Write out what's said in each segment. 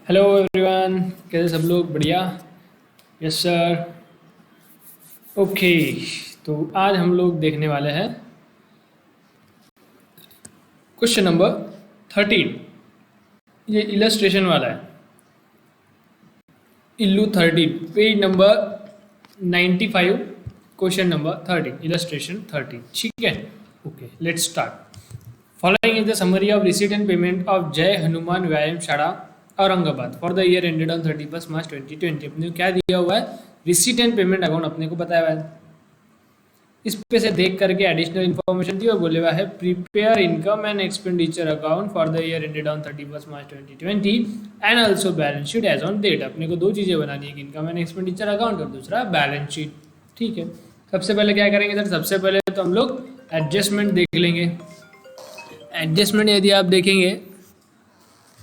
Hello everyone, कैसे सब लोग? बढ़िया। Yes sir. ओके, तो आज हम लोग देखने वाले हैं क्वेश्चन नंबर 13। ये इलस्ट्रेशन वाला है। इल्लू 13, page number 95, question number 13, illustration 13। ठीक है। Okay, let's start. Following is the summary of receipt and payment of जय हनुमान व्यायाम शाला Aurangabad for the year ended on 31 March 2020। अपने को क्या दिया हुआ है? रिसीट एंड पेमेंट अकाउंट अपने को बताया हुआ है। इस पे से देख करके एडिशनल इन्फॉर्मेशन दी और बोले हुआ है prepare income and expenditure account for the year ended on 31 March 2020 and also balance sheet as on date. अपने को दो चीज़ें बनानी है, इनकम एंड एक्सपेंडिचर अकाउंट और दूसरा बैलेंस शीट। ठीक है। सबसे पहले क्या करेंगे सर? सबसे पहले तो हम लोग एडजस्टमेंट देख लेंगे। एडजस्टमेंट यदि आप देखेंगे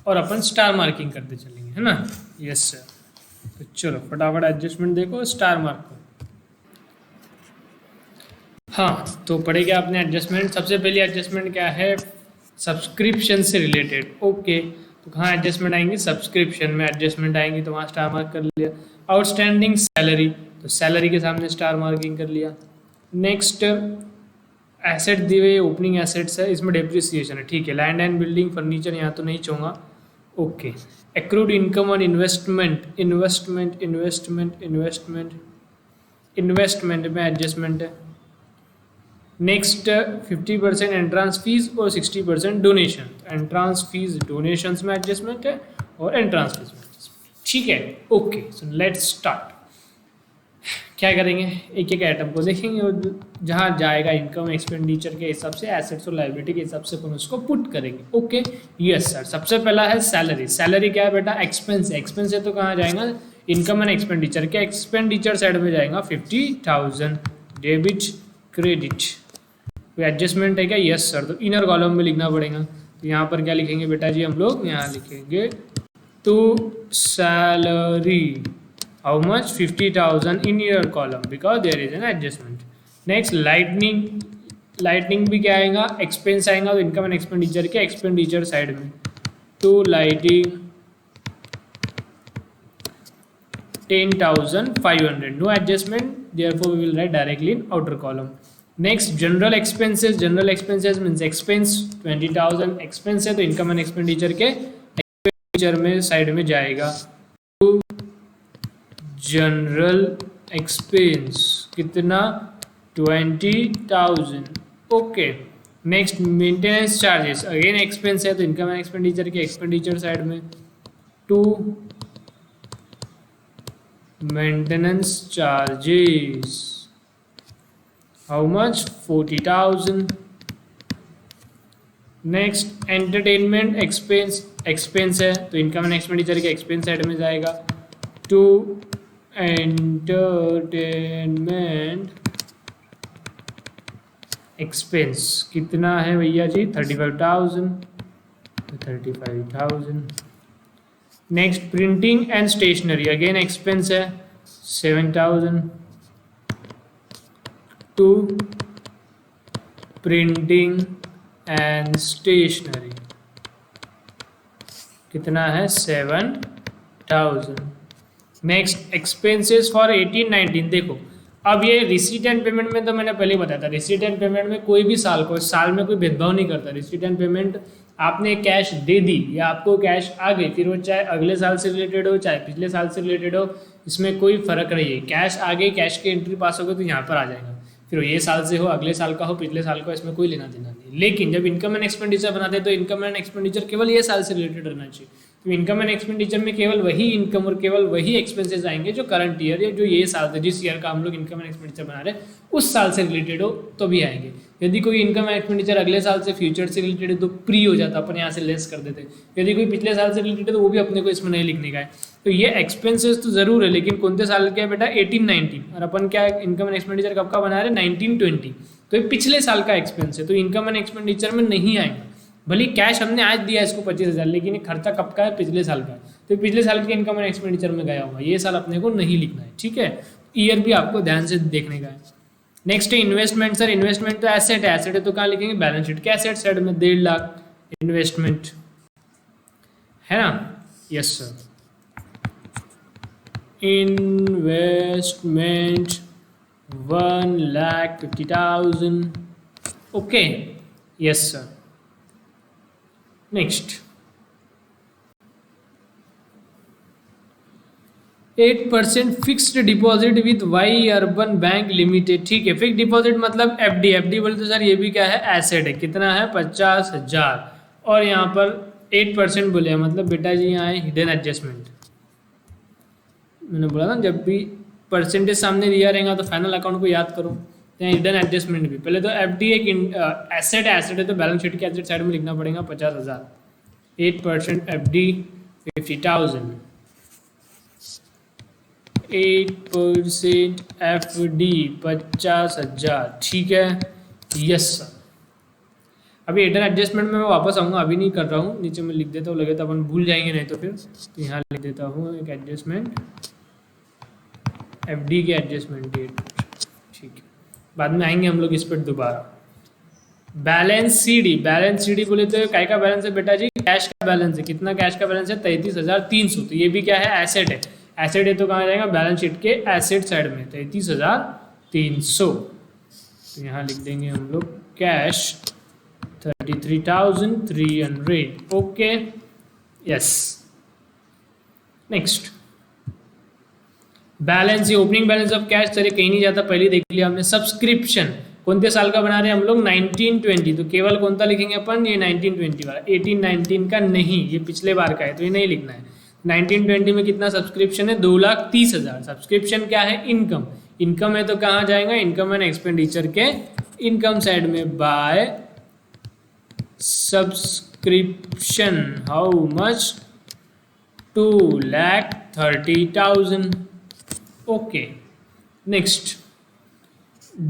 और अपन स्टार मार्किंग करते चलेंगे, है ना? Yes sir. तो चलो फटाफट एडजस्टमेंट देखो, स्टार मार्क करो। हाँ, तो पढ़ेगा आपने एडजस्टमेंट। सबसे पहली एडजस्टमेंट क्या है? सब्सक्रिप्शन से रिलेटेड। ओके, तो कहाँ एडजस्टमेंट आएंगे? सब्सक्रिप्शन में एडजस्टमेंट आएंगी, तो वहाँ स्टार मार्क कर लिया। आउटस्टैंडिंग सैलरी, तो सैलरी के सामने स्टार मार्किंग कर लिया। नेक्स्ट एसेट दिए हुए ओपनिंग एसेट्स है, इसमें डेप्रिसिएशन है। ठीक है। लैंड एंड बिल्डिंग फर्नीचर यहाँ तो नहीं चाहूँगा। Okay. Accrued income on investment, investment investment investment investment में एडजस्टमेंट है। नेक्स्ट 50% एंट्रांस फीस और 60% डोनेशन। एंट्रांस फीस डोनेशन में एडजस्टमेंट है और एंट्रांस फीस में एडजस्टमेंट। ठीक है। Okay, so let's start. क्या करेंगे? एक एक आइटम को देखेंगे और जहाँ जाएगा इनकम एक्सपेंडिचर के हिसाब से, एसेट्स और लायबिलिटी के हिसाब से अपन उसको पुट करेंगे। ओके। Yes sir. सबसे पहला है सैलरी। सैलरी क्या है बेटा? एक्सपेंस है। एक्सपेंस है तो कहाँ जाएगा? इनकम एंड एक्सपेंडिचर के एक्सपेंडिचर साइड में जाएगा 50,000। डेबिट क्रेडिट कोई एडजस्टमेंट है क्या? Yes sir. तो इनर कॉलम में लिखना पड़ेगा। तो यहाँ पर क्या लिखेंगे बेटा जी? हम लोग यहाँ लिखेंगे to salary how much 50,000 in year column because there is an adjustment. Next lightning. Lightning भी क्या आएगा? एक्सपेंस आएगा। तो इनकम एंड एक्सपेंडिचर के एक्सपेंडिचर साइड में to lighting 10,500, no adjustment, therefore we will write directly in outer column. Next general expenses. General expenses means expense 20,000 expense है, तो income and expenditure के एक्सपेंडिचर में साइड में जाएगा। तो जनरल एक्सपेंस कितना? 20,000। Okay. Next maintenance charges, again expense है, तो इनकम एंड एक्सपेंडिचर के एक्सपेंडिचर साइड में to maintenance charges how much? 40,000। Next entertainment expense, expense है, तो इनकम एंड एक्सपेंडिचर के एक्सपेंस साइड में जाएगा टू एंटरटेनमेंट एक्सपेंस। कितना है भैया जी? 35,000। 35,000। Next printing and stationery, again expense है, 7,000 टू प्रिंटिंग एंड स्टेशनरी। कितना है? 7,000। Next expenses for 18-19। देखो, अब ये रिसीट एंड पेमेंट में तो मैंने पहले बताया था, रिसीट एंड पेमेंट में कोई भी साल को साल में कोई भेदभाव नहीं करता। रिसीट एंड पेमेंट आपने कैश दे दी या आपको कैश आ गई, फिर वो चाहे अगले साल से रिलेटेड हो चाहे पिछले साल से रिलेटेड हो, इसमें कोई फर्क नहीं है। कैश आ गई, कैश की एंट्री पास हो गई तो यहाँ पर आ जाएगा, फिर वो ये साल से हो, अगले साल का हो, पिछले साल का, इसमें कोई लेना देना नहीं। लेकिन जब इनकम एंड एक्सपेंडिचर बनाते हैं तो इनकम एंड एक्सपेंडिचर केवल ये साल से रिलेटेड रहना चाहिए। तो इनकम एंड एक्सपेंडिचर में केवल वही इनकम और केवल वही एक्सपेंसेस आएंगे जो करंट ईयर या जो ये साल से, जिस ईयर का हम लोग इनकम एंड एक्सपेंडिचर बना रहे हैं उस साल से रिलेटेड हो तो भी आएंगे। यदि कोई इनकम एंड एक्सपेंडिचर अगले साल से फ्यूचर से रिलेटेड है तो प्री हो जाता, अपन यहाँ से लेस कर देते। यदि कोई पिछले साल से रिलेटेड है तो वो भी अपने को इसमें नहीं लिखने का है। तो ये एक्सपेंसेस तो जरूर है, लेकिन कौन से साल के है बेटा? 18-19। और अपन क्या इनकम एंड एक्सपेंडिचर कब का बना रहे हैं? 19-20। तो ये पिछले साल का एक्सपेंस है, तो इनकम एंड एक्सपेंडिचर में नहीं आएगा। भले कैश हमने आज दिया इसको 25,000, लेकिन ये खर्चा कब का है? पिछले साल का है, तो पिछले साल के इनकम एंड एक्सपेंडिचर में गया होगा, ये साल अपने को नहीं लिखना है। ठीक है। ईयर भी आपको ध्यान से देखने का है। नेक्स्ट है इन्वेस्टमेंट। सर इन्वेस्टमेंट तो एसेट है, एसेट है तो कहाँ लिखेंगे? बैलेंस शीट के एसेट साइड में 1.5 लाख इन्वेस्टमेंट है ना? Yes sir. Investment 1,50,000. Okay, yes sir. Next 8% fixed deposit with Y urban bank limited. ठीक है, फिक्स डिपॉजिट मतलब एफडी. एफडी बोले तो सर ये भी क्या है, एसेट है. कितना है, 50,000. और यहाँ पर 8% बोले मतलब बेटा जी यहाँ है हिडन एडजस्टमेंट. मैंने बोला ना जब भी परसेंटेज सामने दिया रहेगा तो फाइनल अकाउंट को याद करो. यहाँ हिडन एडजस्टमेंट भी. पहले तो एफडी एक एसेट है तो बैलेंस शीट के एसेट साइड में लिखना पड़ेगा 50,000. 8% एफडी 50,000. 8% एफडी 50,000. ठीक है, यस सर. अभी हिडन एडजस्टमेंट में मैं वापस आऊँगा, अभी नहीं कर रहा हूँ. नीचे में लिख देता हूँ, लगे तो अपन भूल जाएंगे नहीं तो फिर. तो यहाँ लिख देता हूँ एक एडजस्टमेंट एफडी के एडजस्टमेंट डेट. ठीक है, बाद में आएंगे हम लोग इस पर दोबारा. Balance CD. बैलेंस सीडी बोले तो काय का बैलेंस है बेटा जी, कैश का बैलेंस है. कितना कैश का बैलेंस है, 33,300. तो ये भी क्या है, एसेट है. एसेट है तो कहाँ जाएगा, बैलेंस शीट के एसेट साइड में 33,300. तो यहाँ लिख देंगे हम लोग cash 33,300. Okay, yes. Next balance. ये opening balance of cash sir कहीं नहीं जाता, पहले देख लिया हमने. सब्सक्रिप्शन कौनते साल का बना रहे हैं हम लोग, 1920. तो केवल कौन सा लिखेंगे अपन, ये 1920 वाला. 1819 का नहीं, ये पिछले बार का है तो ये नहीं लिखना है. 1920 में कितना सब्सक्रिप्शन है, 2,30,000. सब्सक्रिप्शन क्या है, इनकम. इनकम है तो कहाँ जाएगा, इनकम एंड एक्सपेंडिचर के इनकम साइड में. By subscription how much, 2,30,000. Okay, next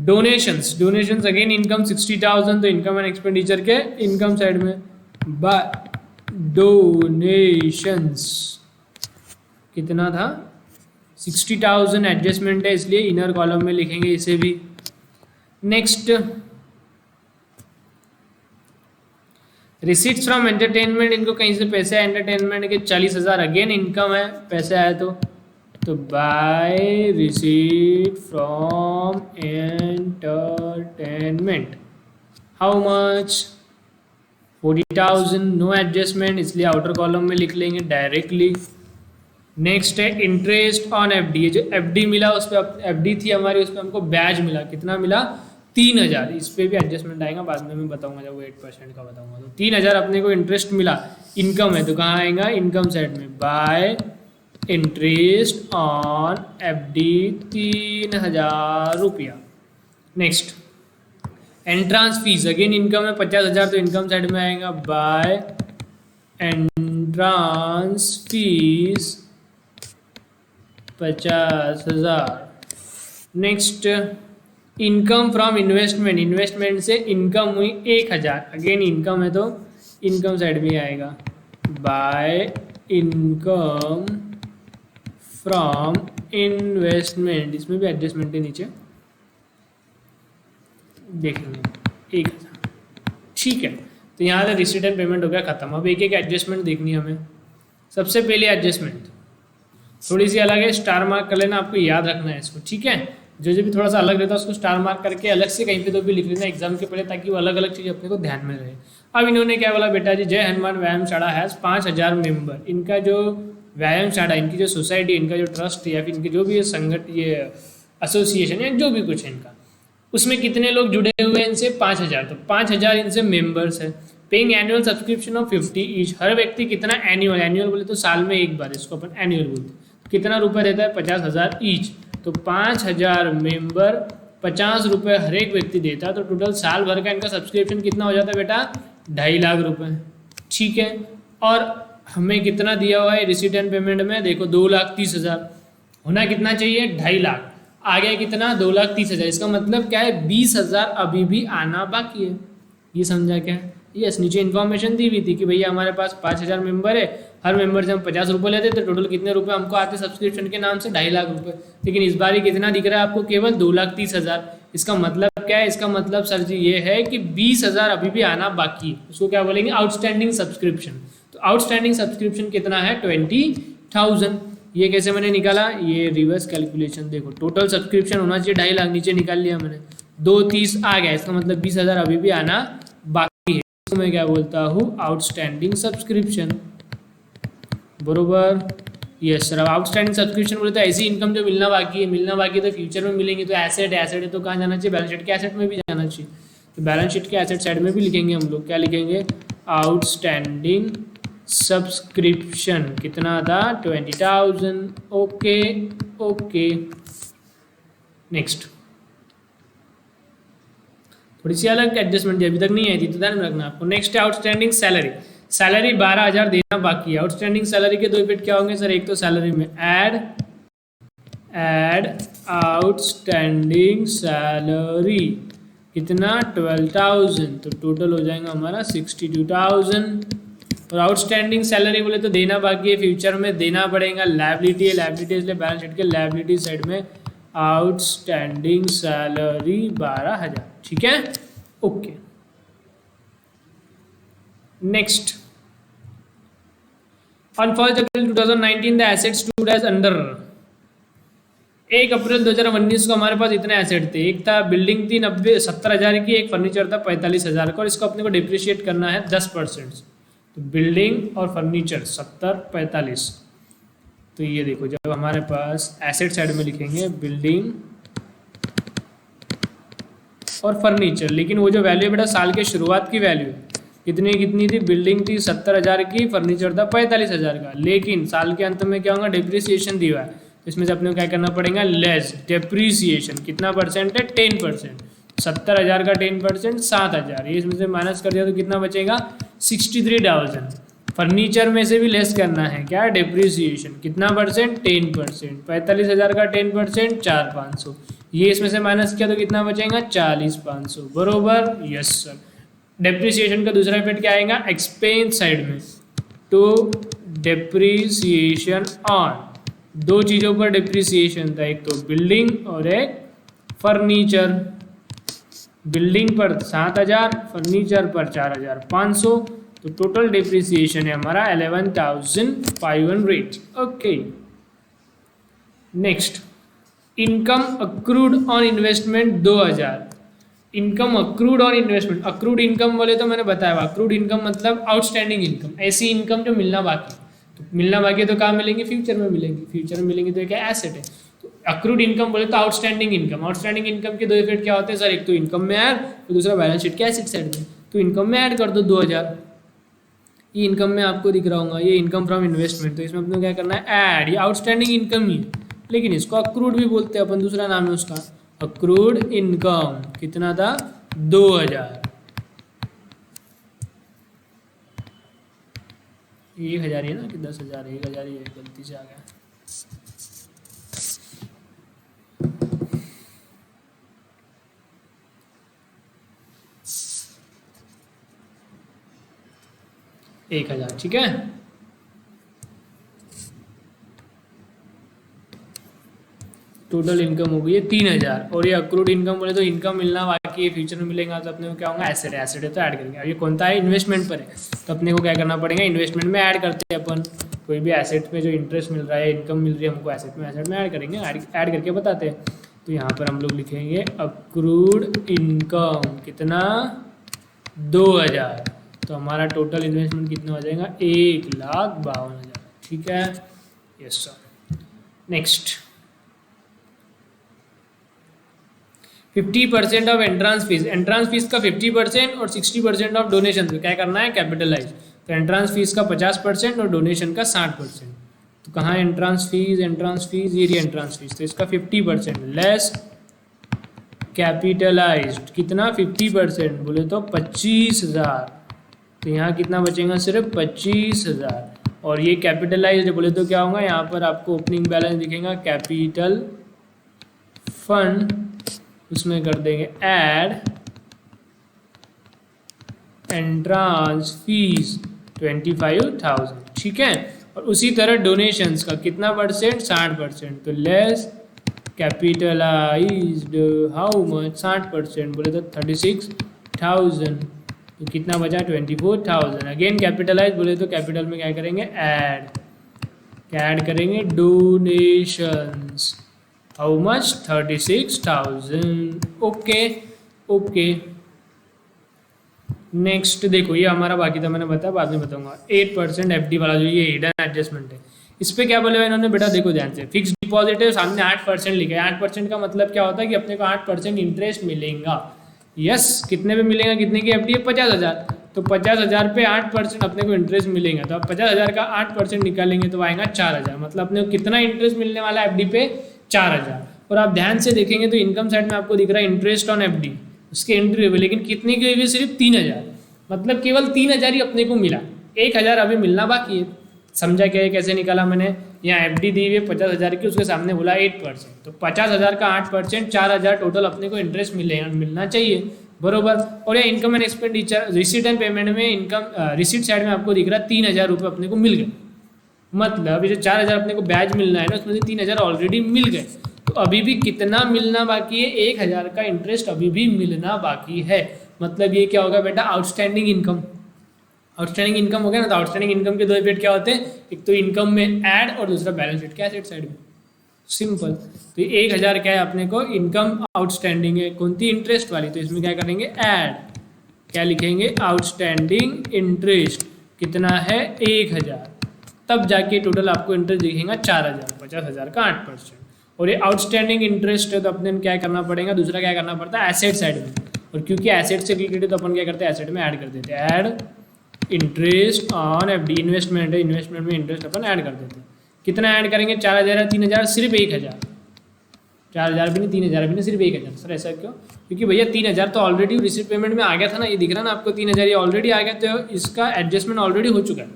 donations. Donations again income 60,000. तो इनकम एंड एक्सपेंडिचर के इनकम साइड में बाय डोनेशंस कितना था, 60,000. एडजस्टमेंट है इसलिए इनर कॉलम में लिखेंगे इसे भी. Next receipts from entertainment. इनको कहीं से पैसे आए एंटरटेनमेंट के, 40,000. अगेन इनकम है, पैसे आए तो by receipt from entertainment how much, 40,000. No adjustment इसलिए आउटर कॉलम में लिख लेंगे डायरेक्टली. नेक्स्ट है इंटरेस्ट ऑन एफडी. जो एफडी मिला उस पर, एफडी थी हमारी, उस पर हमको ब्याज मिला. कितना मिला, 3,000. इस पर भी एडजस्टमेंट आएगा, बाद में मैं बताऊंगा जब वो 8% का बताऊंगा. तो 3,000 अपने को इंटरेस्ट मिला. इनकम है तो कहाँ आएगा, इनकम साइड में बाय इंटरेस्ट ऑन एफडी 3,000 रुपया. Next entrance fees. Again income है 50,000 तो इनकम साइड में आएगा by entrance fees 50,000. Next income from investment. Investment से इनकम हुई 1,000. अगेन इनकम है तो इनकम साइड में आएगा बाय इनकम फ्रॉम इन्वेस्टमेंट. इसमें भी एडजस्टमेंट है नीचे देख लेंगे 1,000. ठीक है, तो यहाँ से रिसीट एंड पेमेंट हो गया खत्म. अब एक एक एडजस्टमेंट देखनी है हमें. सबसे पहले एडजस्टमेंट थोड़ी सी अलग है, स्टार मार्क कर लेना, आपको याद रखना है इसको. ठीक है, जो भी थोड़ा सा अलग रहता है उसको स्टार मार्क करके अलग से कहीं पे तो भी लिख लेना एग्जाम के पहले, ताकि वो अलग अलग चीज़ अपने को ध्यान में रहे. अब इन्होंने क्या बोला बेटा जी, जय हनुमान व्यायामशाला हैज़ 5,000 मेंबर. इनका जो व्यायामशाला, इनकी जो सोसाइटी, इनका जो ट्रस्ट या फिर इनके जो भी संगठन, ये एसोसिएशन या जो भी कुछ है इनका, उसमें कितने लोग जुड़े हुए हैं इनसे, 5,000. तो 5,000 इनसे मेंबर्स है. Paying annual subscription of 50 each. हर व्यक्ति कितना, एनुअल. एनुअल बोले तो साल में एक बार, इसको अपन एनुअल बोलते हैं. कितना रुपये देता है, 50,000 ईच. तो 5,000 मेंबर 50 रुपये हर एक व्यक्ति देता है. तो टोटल साल भर का इनका सब्सक्रिप्शन कितना हो जाता है बेटा, 2.5 लाख रुपये. ठीक है, और हमें कितना दिया हुआ है रिसीट एंड पेमेंट में, देखो 2,30,000. होना कितना चाहिए, 2.5 लाख. आ गया कितना, 2,30,000. इसका मतलब क्या है, 20,000 अभी भी आना बाकी है. ये समझा क्या, यस. नीचे इन्फॉर्मेशन दी हुई थी कि भैया हमारे पास 5,000 मेंबर है, हर मेंबर से हम 50 रुपये लेते, तो टोटल कितने रुपए हमको आते सब्सक्रिप्शन के नाम से, 2.5 लाख रुपये. लेकिन इस बार कितना दिख रहा है आपको, केवल 2,30,000. इसका मतलब क्या है, इसका मतलब सर जी ये है कि 20,000 अभी भी आना बाकी है. उसको क्या बोलेंगे, आउटस्टैंडिंग सब्सक्रिप्शन. तो आउटस्टैंडिंग सब्सक्रिप्शन कितना है, 20,000. ये कैसे मैंने निकाला, ये रिवर्स कैलकुलेशन, देखो टोटल सब्सक्रिप्शन होना चाहिए 2.5 लाख, नीचे निकाल लिया मैंने, 230 आ गया, इसका मतलब 20,000 अभी भी आना बाकी है। तो मैं क्या बोलता हूँ, आउटस्टैंडिंग सब्सक्रिप्शन, बरोबर। यस सर, अब आउटस्टैंडिंग सब्सक्रिप्शन बोले तो ऐसी इनकम जो मिलना बाकी है, मिलना बाकी है तो फ्यूचर में मिलेंगी, तो एसेट है तो कहाँ जाना चाहिए, बैलेंस शीट के एसेट में भी जाना चाहिए, तो बैलेंस शीट के एसेट साइड में भी लिखेंगे हम लोग, क्या लिखेंगे, आउटस्टैंडिंग सब्सक्रिप्शन, कितना था 20,000, ओके ओके। नेक्स्ट, थोड़ी सी अलग एडजस्टमेंट अभी तक नहीं आई थी तो ध्यान में रखना आपको। नेक्स्ट है आउटस्टैंडिंग सैलरी, सैलरी 12,000 देना बाकी है। आउटस्टैंडिंग सैलरी के दो इफेक्ट क्या होंगे सर, एक तो सैलरी में ऐड आउटस्टैंडिंग सैलरी कितना 12,000, तो टोटल हो जाएगा हमारा 62,000। और आउटस्टैंडिंग सैलरी बोले तो देना बाकी है, फ्यूचर में देना पड़ेगा, लायबिलिटी है, लायबिलिटी इसलिए बैलेंस शीट के लायबिलिटी साइड में आउटस्टैंडिंग सैलरी 12,000, ठीक है, okay. Next, on 1 April 2019 the assets stood as under, 1 April 2019 को हमारे पास इतने एसेट थे, एक था बिल्डिंग थी 70,000 की, एक फर्नीचर था 45,000 का, और इसको अपने को डिप्रिशिएट करना है 10%, तो बिल्डिंग और फर्नीचर 70, 45, तो ये देखो जब हमारे पास एसेट साइड में लिखेंगे बिल्डिंग और फर्नीचर, लेकिन वो जो वैल्यू है बेटा साल के शुरुआत की वैल्यू है, कितनी थी, बिल्डिंग थी 70,000 की, फर्नीचर था 45,000 का, लेकिन साल के अंत में क्या होगा, डिप्रिसिएशन दिया है, तो इसमें से अपने को क्या करना पड़ेगा, लेस डिप्रिसिएशन, कितना परसेंट है 10%, 70,000 का 10% 7,000, ये इसमें से माइनस कर दिया तो कितना बचेगा 63,000। फर्नीचर में से भी लेस करना है क्या, डिप्रिसिएशन, कितना परसेंट 10%, 45,000 का 10% 4,500, ये इसमें से माइनस किया तो कितना बचेगा 40,500, बरोबर, यस सर। डिप्रिसिएशन का दूसरा इफेक्ट क्या आएगा, एक्सपेंस साइड में, तो डिप्रिसिएशन ऑन, दो चीज़ों पर डिप्रिसिएशन था, एक तो बिल्डिंग और एक फर्नीचर, बिल्डिंग पर 7,000, फर्नीचर पर 4,500, तो टोटल डिप्रिसिएशन है हमारा 11,500, okay. Next, income accrued on investment 2,000, income accrued on investment, accrued income बोले तो मैंने बताया, अक्रूड इनकम मतलब आउटस्टैंडिंग इनकम, ऐसी इनकम जो मिलना बाकी, तो मिलना बाकी है तो कहाँ मिलेंगे, फ्यूचर में मिलेंगे, फ्यूचर में मिलेंगे तो क्या एसेट है, तो अक्रूड इनकम बोले तो आउटस्टैंडिंग इनकम, आउटस्टैंडिंग इनकम के दो इफेक्ट क्या होते हैं सर, एक तो इनकम में ऐड, तो दूसरा बैलेंस शीट के एसेट साइड में, तो इनकम में ऐड कर दो 2,000, ये इनकम में आपको दिख रहा होगा, ये इनकम फ्रॉम इन्वेस्टमेंट, तो इसमें अपने क्या करना है ऐड, ये आउटस्टैंडिंग इनकम ही, लेकिन इसको अक्रूड भी बोलते हैं अपन, दूसरा नाम है उसका अक्रूड इनकम, कितना था 2,000, 1,000 है ना कि 10,000, 1,000 ही है, गलती से आ गया, एक 1,000, ठीक है। टोटल इनकम हो गई है 3,000, और ये अक्रूड इनकम बोले तो इनकम मिलना बाकी है, फ्यूचर में मिलेगा, तो अपने को क्या होगा एसेट है, एसेट है तो ऐड करेंगे, अब ये कौन सा है इन्वेस्टमेंट पर है, तो अपने को क्या करना पड़ेगा, इन्वेस्टमेंट में ऐड करते हैं अपन, कोई भी एसेट में जो इंटरेस्ट मिल रहा है, इनकम मिल रही है हमको एसेट में ऐड करेंगे, ऐड करके बताते हैं, तो यहाँ पर हम लोग लिखेंगे अक्रूड इनकम कितना 2,000, तो हमारा टोटल इन्वेस्टमेंट कितना हो जाएगा 1,52,000, ठीक है, yes sir. Next, 50% of entrance fees, entrance fees का 50% और 60% ऑफ डोनेशन, तो क्या करना है कैपिटलाइज, तो एंट्रांस फीस का 50% और डोनेशन का 60%, तो कहाँ एंट्रांस फीस, ये एंट्रांस फीस, तो इसका 50% लेस कैपिटलाइज्ड, कितना 50% बोले तो 25,000, तो यहाँ कितना बचेगा सिर्फ 25,000, और ये कैपिटलाइज्ड बोले तो क्या होगा, यहाँ पर आपको ओपनिंग बैलेंस दिखेगा कैपिटल फंड, उसमें कर देंगे ऐड एंट्रांस फीस 25,000, ठीक है, और उसी तरह डोनेशंस का कितना परसेंट 60%, तो लेस कैपिटलाइज्ड हाउ मच 60% बोले तो 36,000, तो कितना बचा 24,000, अगेन कैपिटलाइज बोले तो कैपिटल में क्या करेंगे ऐड, क्या ऐड करेंगे, donations, how much, 36,000। Okay okay. Next देखो, ये हमारा बाकी था मैंने बताया, बाद में बताऊंगा। 8% एफडी वाला जो ये हिडन एडजस्टमेंट है, इस पे क्या बोले हुए इन्होंने बेटा, देखो ध्यान से, फिक्स डिपॉजिट है, सामने 8% लिखा है। 8% का मतलब क्या होता है कि अपने को 8% इंटरेस्ट मिलेगा। यस, कितने पे मिलेगा, कितने की एफडी है, 50,000। तो 50,000 पे 8% अपने को इंटरेस्ट मिलेगा। तो अब 50,000 का 8% निकालेंगे तो आएगा 4,000। मतलब अपने को कितना इंटरेस्ट मिलने वाला है एफडी पे, 4,000। और आप ध्यान से देखेंगे तो इनकम साइड में आपको दिख रहा है इंटरेस्ट ऑन एफडी, उसकी एंट्री हुई, लेकिन कितनी की हुई, सिर्फ 3,000। मतलब केवल 3,000 ही अपने को मिला, 1,000 अभी मिलना बाकी है। समझा क्या है, कैसे निकाला मैंने, यहाँ एफडी दी हुई है 50,000 की, उसके सामने बोला 8%, तो 50,000 का 8%, 4,000 टोटल अपने को इंटरेस्ट मिलना चाहिए, बरोबर। और ये income and expenditure, receipt and payment में इनकम, रिसीट साइड में आपको दिख रहा है 3,000 रुपये अपने को मिल गए। मतलब ये जो 4,000 अपने को ब्याज मिलना है ना, उसमें से 3,000 ऑलरेडी मिल गए। तो अभी भी कितना मिलना बाकी है, 1,000 का इंटरेस्ट अभी भी मिलना बाकी है। मतलब ये क्या होगा बेटा, आउटस्टैंडिंग इनकम। आउटस्टैंडिंग इनकम हो गया ना, तो आउटस्टैंडिंग इनकम के दो इफेक्ट क्या होते हैं, एक तो इनकम में ऐड और दूसरा बैलेंस शीट के एसेट साइड में। सिंपल। तो 1,000 क्या है अपने को, इनकम आउटस्टैंडिंग है, कौन सी, इंटरेस्ट वाली। तो इसमें क्या करेंगे, ऐड, क्या लिखेंगे, आउटस्टैंडिंग इंटरेस्ट, कितना है 1,000। तब जाके टोटल आपको इंटरेस्ट दिखेगा 4,000, 50,000 का 8%। और ये आउटस्टैंडिंग इंटरेस्ट है, तो अपने क्या करना पड़ेगा, दूसरा क्या करना पड़ता है, एसेट साइड में। और क्योंकि एसेट से रिलेटेड, तो अपन क्या करते हैं, एसेट में ऐड कर देते हैं, add interest on FD, investment है, इन्वेस्टमेंट में इंटरेस्ट अपन ऐड कर देते हैं। कितना ऐड करेंगे, 4,000, 3,000, सिर्फ 1,000। 4,000 भी नहीं, 3,000 भी नहीं, सिर्फ 1,000। सर ऐसा क्यों, क्योंकि भैया 3,000 तो ऑलरेडी रिसीट पेमेंट में आ गया था ना, ये दिख रहा ना आपको 3,000 ये ऑलरेडी आ गया, तो इसका एडजस्टमेंट ऑलरेडी हो चुका है।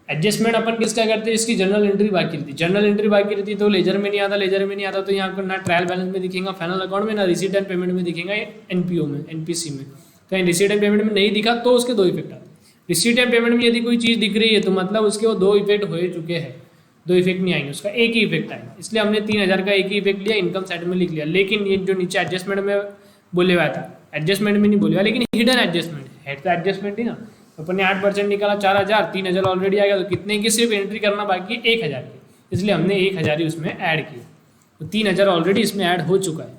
एडजस्टमेंट अपन किसका करते हैं, इसकी जनरल एंट्री बाकी रहती, जनरल एंट्री बाकी रहती तो लेजर में नहीं आता, लेजर में नहीं आता तो यहाँ पर ना ट्रायल बैलेंस में दिखेगा फाइनल अकाउंट में, ना रिसीट एंड पेमेंट में दिखेगा एनपीओ में, एनपीसी में। कहीं रिसीट एंड पेमेंट में नहीं दिखा तो उसके दो इफेक्ट आते। रिसीट एंड पेमेंट में यदि कोई चीज़ दिख रही है तो मतलब उसके वो दो इफेक्ट हो चुके हैं, दो इफेक्ट नहीं आएंगे, उसका एक ही इफेक्ट आएगा। इसलिए हमने 3,000 का एक ही इफेक्ट लिया, इनकम साइड में लिख लिया। लेकिन ये जो नीचे एडजस्टमेंट में बोले हुआ था, एडजस्टमेंट में नहीं बोले हुआ, लेकिन हिडन एडजस्टमेंट है, तो एडजस्टमेंट ही ना। अपन ने 8% निकाला, 4,000, 3,000 ऑलरेडी आ गया, तो कितने की सिर्फ एंट्री करना बाकी, 1,000 की। इसलिए हमने 1,000 ही उसमें ऐड किया, तो 3,000 ऑलरेडी इसमें ऐड हो चुका है।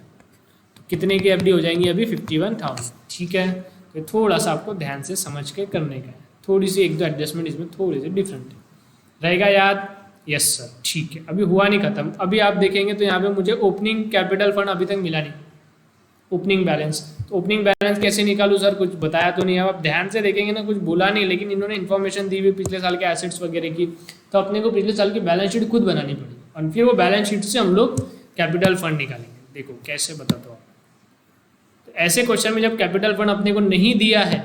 तो कितने की एफडी हो जाएंगी अभी, 51,000। ठीक है, तो थोड़ा सा आपको ध्यान से समझ के करने का है, थोड़ी सी एक दो एडजस्टमेंट इसमें थोड़ी सी डिफरेंट रहेगा, याद। यस सर, ठीक है। अभी हुआ नहीं खत्म, अभी आप देखेंगे तो यहाँ पे मुझे ओपनिंग कैपिटल फंड अभी तक मिला नहीं, ओपनिंग बैलेंस। तो ओपनिंग बैलेंस कैसे निकालूं सर, कुछ बताया तो नहीं है। आप ध्यान से देखेंगे ना, कुछ बोला नहीं, लेकिन इन्होंने इन्फॉर्मेशन दी हुई पिछले साल के एसेट्स वगैरह की, तो अपने को पिछले साल की बैलेंस शीट खुद बनानी पड़ेगी, और फिर वो बैलेंस शीट से हम लोग कैपिटल फंड निकालेंगे। देखो कैसे बताता हूँ। तो ऐसे क्वेश्चन में जब कैपिटल फंड अपने को नहीं दिया है,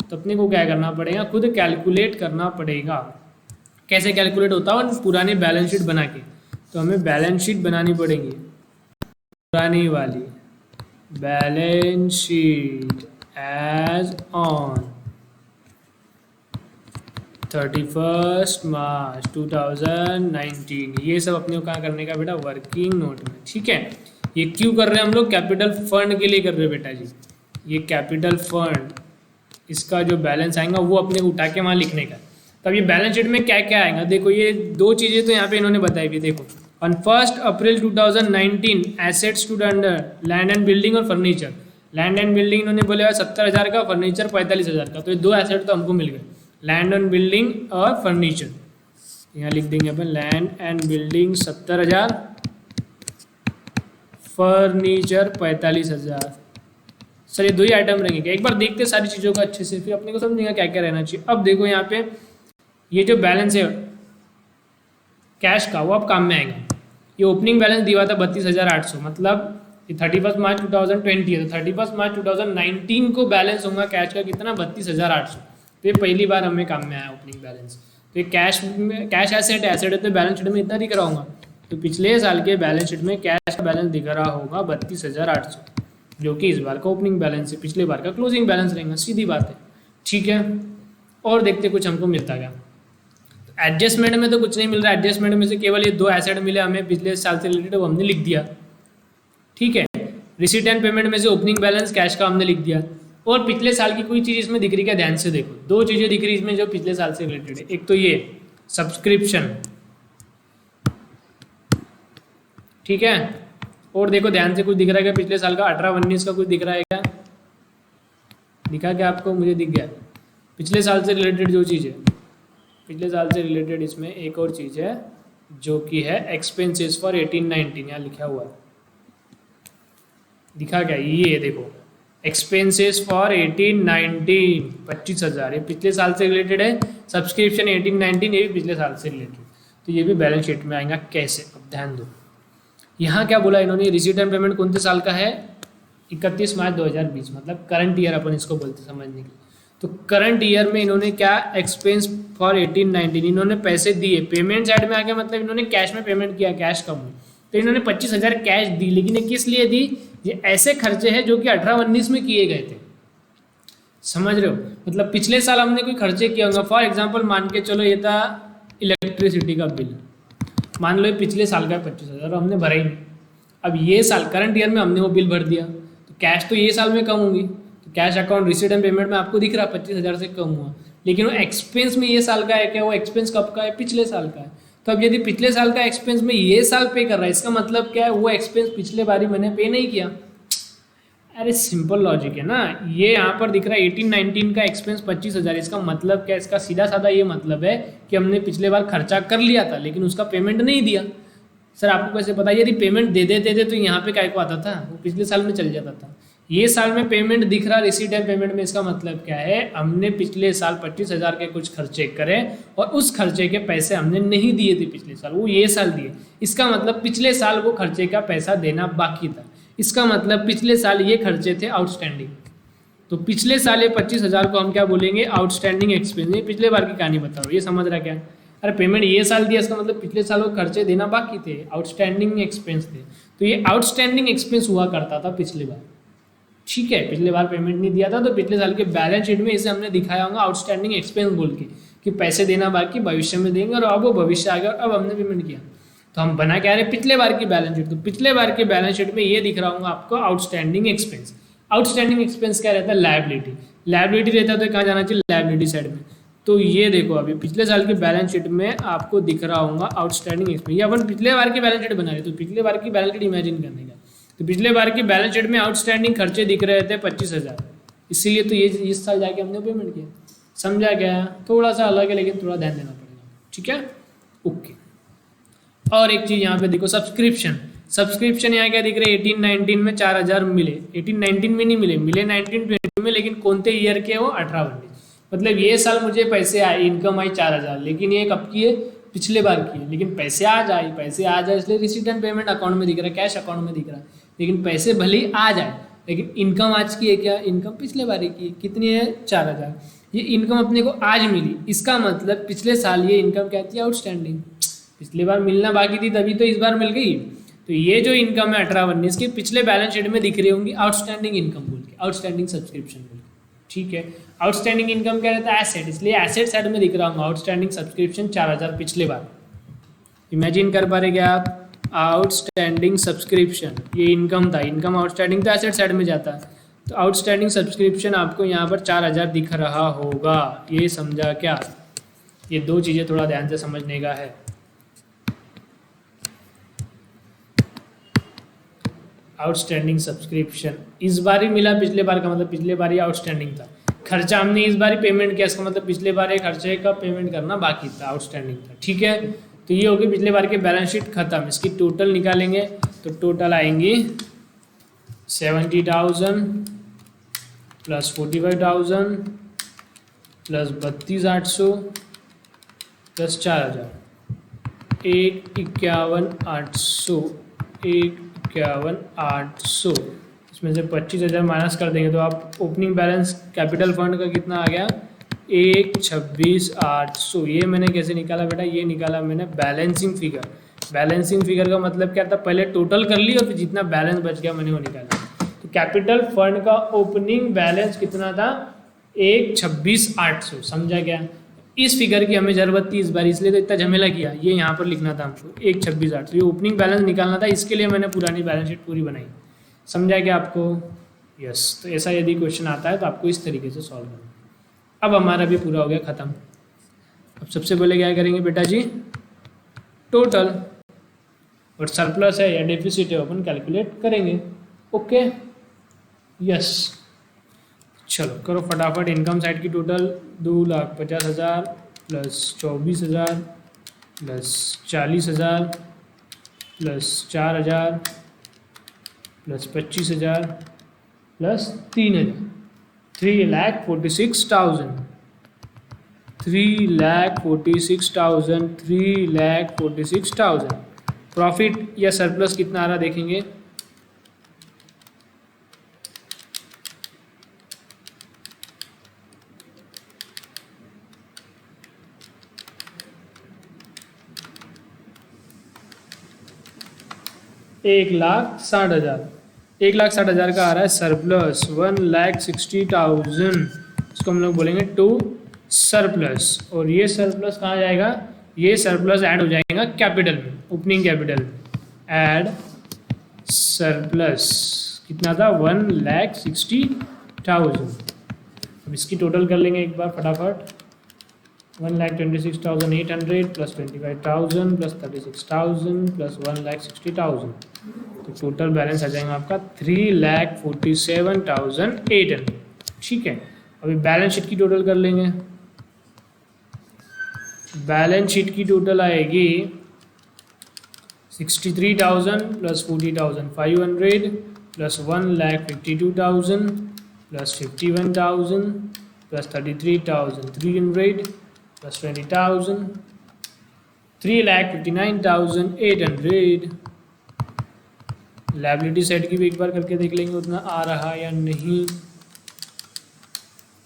तो अपने को क्या करना पड़ेगा, खुद कैलकुलेट करना पड़ेगा। कैसे कैलकुलेट होता है, पुरानी बैलेंस शीट बना के। तो हमें बैलेंस शीट बनानी पड़ेगी, पुरानी वाली बैलेंस शीट एज ऑन 31 मार्च 2019। ये सब अपने को कहाँ करने का बेटा, वर्किंग नोट में। ठीक है, ये क्यों कर रहे हैं हम लोग, कैपिटल फंड के लिए कर रहे हैं बेटा जी। ये कैपिटल फंड, इसका जो बैलेंस आएगा वो अपने को उठा के वहाँ लिखने का। तब ये बैलेंस शीट में क्या क्या आएगा, देखो ये दो चीज़ें तो यहाँ पे इन्होंने बताई भी। देखो on 1 April 2019 assets to under land and building और फर्नीचर। लैंड एंड बिल्डिंग इन्होंने बोले 70,000 का, फर्नीचर 45,000 का। तो ये दो एसेट तो हमको मिल गए, लैंड एंड बिल्डिंग और फर्नीचर। यहाँ लिख देंगे अपन land and building 70,000, furniture 45,000। Sir ये दो ही आइटम रहेंगे, एक बार देखते सारी चीज़ों को अच्छे से, फिर अपने को समझेंगे क्या क्या रहना चाहिए। अब देखो यहाँ पे ये जो बैलेंस है कैश का, वो अब काम में आएगा। ये ओपनिंग बैलेंस दिया था 32,800, मतलब ये 31 मार्च 2020 है, तो 31 मार्च 2019 को बैलेंस होगा कैश का कितना, 32,800। तो ये पहली बार हमें काम में आया ओपनिंग बैलेंस। तो ये कैश एसेट है, तो बैलेंस शीट में इतना दिख रहा होगा। तो पिछले साल के बैलेंस शीट में कैश का बैलेंस दिख रहा होगा 32,800, जो कि इस बार का ओपनिंग बैलेंस है, पिछले बार का क्लोजिंग बैलेंस रहेगा, सीधी बात है। ठीक है, और देखते कुछ हमको मिलता क्या। एडजस्टमेंट में तो कुछ नहीं मिल रहा, एडजस्टमेंट में से केवल ये दो एसेट मिले हमें पिछले साल से रिलेटेड, वो हमने लिख दिया। ठीक है, रिसीट एंड पेमेंट में से ओपनिंग बैलेंस कैश का हमने लिख दिया। और पिछले साल की कोई चीज़ इसमें दिख रही क्या, ध्यान से देखो, दो चीज़ें दिख रही इसमें जो पिछले साल से रिलेटेड है। एक तो ये सब्सक्रिप्शन, ठीक है। और देखो ध्यान से, कुछ दिख रहा है क्या पिछले साल का 18-19 का कुछ दिख रहा है क्या? दिखा क्या आपको? मुझे दिख गया। पिछले साल से रिलेटेड जो चीज़ है, पिछले साल से रिलेटेड इसमें एक और चीज़ है जो कि है एक्सपेंसेस फॉर 18-19, यहाँ लिखा हुआ है। दिखा क्या? ये देखो, एक्सपेंसेस फॉर 18-19 25,000, ये पिछले साल से रिलेटेड है। सब्सक्रिप्शन 18-19 ये भी पिछले साल से रिलेटेड, तो ये भी बैलेंस शीट में आएगा। कैसे? अब ध्यान दो, यहाँ क्या बोला इन्होंने, रिसीट एंड पेमेंट कौन से साल का है? 31 मार्च 2020, मतलब करंट ईयर अपन इसको बोलते समझने के लिए। तो करंट ईयर में इन्होंने क्या एक्सपेंस फॉर 18-19, इन्होंने पैसे दिए। पेमेंट साइड में आ गया, मतलब इन्होंने कैश में पेमेंट किया, कैश कम हुई, तो इन्होंने 25,000 कैश दी। लेकिन ये किस लिए दी? ये ऐसे खर्चे हैं जो कि 18-19 में किए गए थे, समझ रहे हो? मतलब पिछले साल हमने कोई खर्चे किया होगा। फॉर एग्जाम्पल मान के चलो ये था इलेक्ट्रिसिटी का बिल, मान लो ये पिछले साल का 25,000 और हमने भरा ही नहीं। अब ये साल करंट ईयर में हमने वो बिल भर दिया, तो कैश तो ये साल में कम होंगी। तो cash account receipt and payment में आपको दिख रहा 25,000 से कम हुआ, लेकिन वो एक्सपेंस में ये साल का है क्या? वो एक्सपेंस कब का है? पिछले साल का है। तो अब यदि पिछले साल का एक्सपेंस में ये साल पे कर रहा है, इसका मतलब क्या है? वो एक्सपेंस पिछले बारी मैंने पे नहीं किया। अरे सिंपल लॉजिक है ना। ये यहाँ पर दिख रहा है 18-19 का एक्सपेंस 25,000, इसका मतलब क्या? इसका सीधा साधा ये मतलब है कि हमने पिछले बार खर्चा कर लिया था लेकिन उसका पेमेंट नहीं दिया। सर आपको कैसे पता? यदि पेमेंट दे देते थे तो यहाँ पे काय को आता था, वो पिछले साल में चल जाता था। ये साल में पेमेंट दिख रहा रिसीट एंड पेमेंट में, इसका मतलब क्या है? हमने पिछले साल 25,000 के कुछ खर्चे करे और उस खर्चे के पैसे हमने नहीं दिए थे पिछले साल, वो ये साल दिए। इसका मतलब पिछले साल वो खर्चे का पैसा देना बाकी था। इसका मतलब पिछले साल ये खर्चे थे आउटस्टैंडिंग। तो पिछले साल ये 25,000 को हम क्या बोलेंगे? Outstanding expense. ये पिछले बार की कहानी बता रहा हूँ, ये समझ रहा क्या? अरे पेमेंट ये साल दिया, इसका मतलब पिछले साल वो खर्चे देना बाकी थे, आउटस्टैंडिंग एक्सपेंस थे। तो ये आउटस्टैंडिंग एक्सपेंस हुआ करता था पिछले बार, ठीक है। पिछले बार पेमेंट नहीं दिया था तो पिछले साल के बैलेंस शीट में इसे हमने दिखाया होगा आउटस्टैंडिंग एक्सपेंस बोल के, कि पैसे देना बाकी, भविष्य में देंगे, और अब वो भविष्य आ गया और अब हमने पेमेंट किया। तो हम बना क्या रहे? पिछले बार की बैलेंस शीट। तो पिछले बार के बैलेंस शीट में ये दिख रहा होगा आपको आउटस्टैंडिंग एक्सपेंस। आउटस्टैंडिंग एक्सपेंस क्या रहता है? लायबिलिटी। लायबिलिटी रहता है तो कहाँ जाना चाहिए? लायबिलिटी साइड में। तो ये देखो अभी पिछले साल के बैलेंस शीट में आपको दिख रहा होगा आउटस्टैंडिंग एक्सपेंस। ये अपन पिछले बार की बैलेंस शीट बना रहे, तो पिछले बार की बैलेंस शीट इमेजिन करने का। तो पिछले बार की बैलेंस शीट में आउटस्टैंडिंग खर्चे दिख रहे थे 25,000, इसीलिए तो ये इस साल जाके हमने पेमेंट किया। समझा क्या? थोड़ा सा अलग है लेकिन थोड़ा ध्यान देना पड़ेगा, ठीक है, ओके। और एक चीज़ यहाँ पे देखो, सब्सक्रिप्शन। सब्सक्रिप्शन यहाँ क्या दिख रहे हैं? 18-19 में 4,000 मिले, 18-19 में नहीं मिले, मिले 19-20 में, लेकिन कौन से ईयर के? वो 18-19। मतलब ये साल मुझे पैसे आए, इनकम आई 4,000, लेकिन ये कब की है? पिछले बार की है। लेकिन पैसे आ जाए इसलिए रिसीट एंड पेमेंट अकाउंट में दिख रहा है, कैश अकाउंट में दिख रहा है, लेकिन पैसे भले ही आ जाए, लेकिन इनकम आज की है क्या? इनकम पिछले बार की है। कितनी है? 4,000। ये इनकम अपने को आज मिली, इसका मतलब पिछले साल ये इनकम क्या थी? आउटस्टैंडिंग। पिछले बार मिलना बाकी थी तभी तो इस बार मिल गई। तो ये जो इनकम है 18-19 की, पिछले बैलेंस शीट में दिख रही होंगी आउटस्टैंडिंग इनकम बोल के, आउटस्टैंडिंग सब्सक्रिप्शन बोल के, ठीक है। आउटस्टैंडिंग इनकम क्या रहता है? एसेट, इसलिए एसेट साइड में दिख रहा होगा आउटस्टैंडिंग सब्सक्रिप्शन 4,000 पिछले बार। इमेजिन कर पा रहे क्या आप? आउटस्टैंडिंग सब्सक्रिप्शन, ये इनकम था, इनकम आउटस्टैंडिंग तो एसेट साइड में जाता है, तो आउटस्टैंडिंग सब्सक्रिप्शन आपको यहाँ पर 4,000 दिख रहा होगा। ये समझा क्या? ये दो चीज़ें थोड़ा ध्यान से समझने का है। आउटस्टैंडिंग सब्सक्रिप्शन इस बार ही मिला, पिछले बार का मतलब पिछले बार ही आउटस्टैंडिंग था। खर्चा हमने इस बार ही पेमेंट किया, इसका मतलब पिछले बार ये खर्चे का पेमेंट करना बाकी था, आउटस्टैंडिंग था, ठीक है। तो ये होगी पिछले बार की बैलेंस शीट खत्म। इसकी टोटल निकालेंगे तो टोटल आएंगी 70,000 प्लस 45,000 प्लस 32,800 प्लस 4,000, 151,800, 151,800। इसमें से 25,000 माइनस कर देंगे तो आप ओपनिंग बैलेंस कैपिटल फंड का कितना आ गया? 126,800। ये मैंने कैसे निकाला बेटा? ये निकाला मैंने बैलेंसिंग फिगर। बैलेंसिंग फिगर का मतलब क्या था? पहले टोटल कर ली और फिर जितना बैलेंस बच गया मैंने वो निकाला। तो कैपिटल फंड का ओपनिंग बैलेंस कितना था? 126,800। समझा क्या? इस फिगर की हमें ज़रूरत थी इस बार, इसलिए तो इतना झमेला किया। ये यहाँ पर लिखना था हमको 126,800, ये ओपनिंग बैलेंस निकालना था, इसके लिए मैंने पुरानी बैलेंस शीट पूरी बनाई। समझा क्या आपको? यस। तो ऐसा यदि क्वेश्चन आता है तो आपको इस तरीके से सॉल्व करना। अब हमारा भी पूरा हो गया ख़त्म। अब सबसे पहले क्या करेंगे बेटा जी? टोटल। और सरप्लस है या डेफिसिट है अपन कैलकुलेट करेंगे। Okay, yes. चलो करो फटाफट। इनकम साइड की total 2,50,000 plus 24,000 plus 40,000 plus 4,000 plus 25,000 plus 3,000, 3,46,000, 3,46,000, 3,46,000। Profit या सरप्लस कितना आ रहा देखेंगे। एक लाख साठ हजार का आ रहा है सरप्लस। 1,60,000 इसको हम लोग बोलेंगे टू सरप्लस। और ये सरप्लस कहाँ जाएगा, ये सरप्लस ऐड हो जाएगा कैपिटल में, ओपनिंग कैपिटल में। ऐड सरप्लस कितना था, 1,60,000। अब इसकी टोटल कर लेंगे एक बार फटाफट। 1,26,800 प्लस 25,000 प्लस 36,000 प्लस 1,60,000, तो टोटल बैलेंस आ जाएगा आपका 3,47,800। ठीक है, अभी बैलेंस शीट की टोटल कर लेंगे। बैलेंस शीट की टोटल आएगी 63,000 plus 40,500 plus 1,52,000 plus 51,000 plus 33,300 plus 20,000, 3,59,800। Liability side की भी एक बार करके देख लेंगे उतना आ रहा या नहीं।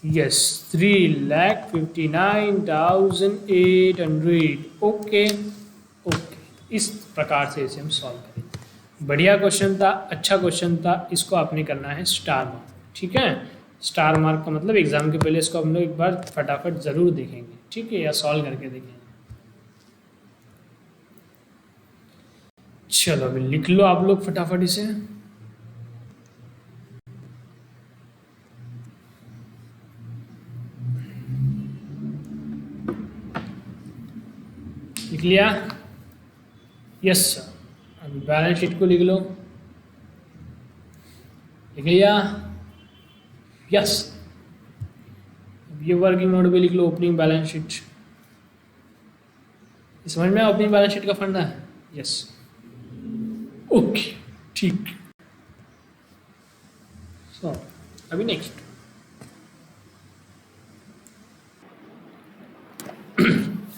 यस, 3,59,800। ओके ओके, इस प्रकार से इसे हम सॉल्व करेंगे। बढ़िया क्वेश्चन था, अच्छा क्वेश्चन था। इसको आपने करना है स्टार मार्क। ठीक है, स्टार मार्क का मतलब एग्जाम के पहले इसको हम लोग एक बार फटाफट ज़रूर देखेंगे। ठीक है, या सॉल्व करके देखेंगे। चलो अभी लिख लो आप लोग फटाफट इसे। लिख लिया? Yes sir. अभी बैलेंस शीट को लिख लो। लिख लिया? यस। ये वर्किंग नोट भी लिख लो, ओपनिंग बैलेंस शीट। समझ में ओपनिंग बैलेंस शीट का फंडा है? यस, ओके ठीक। सो अभी नेक्स्ट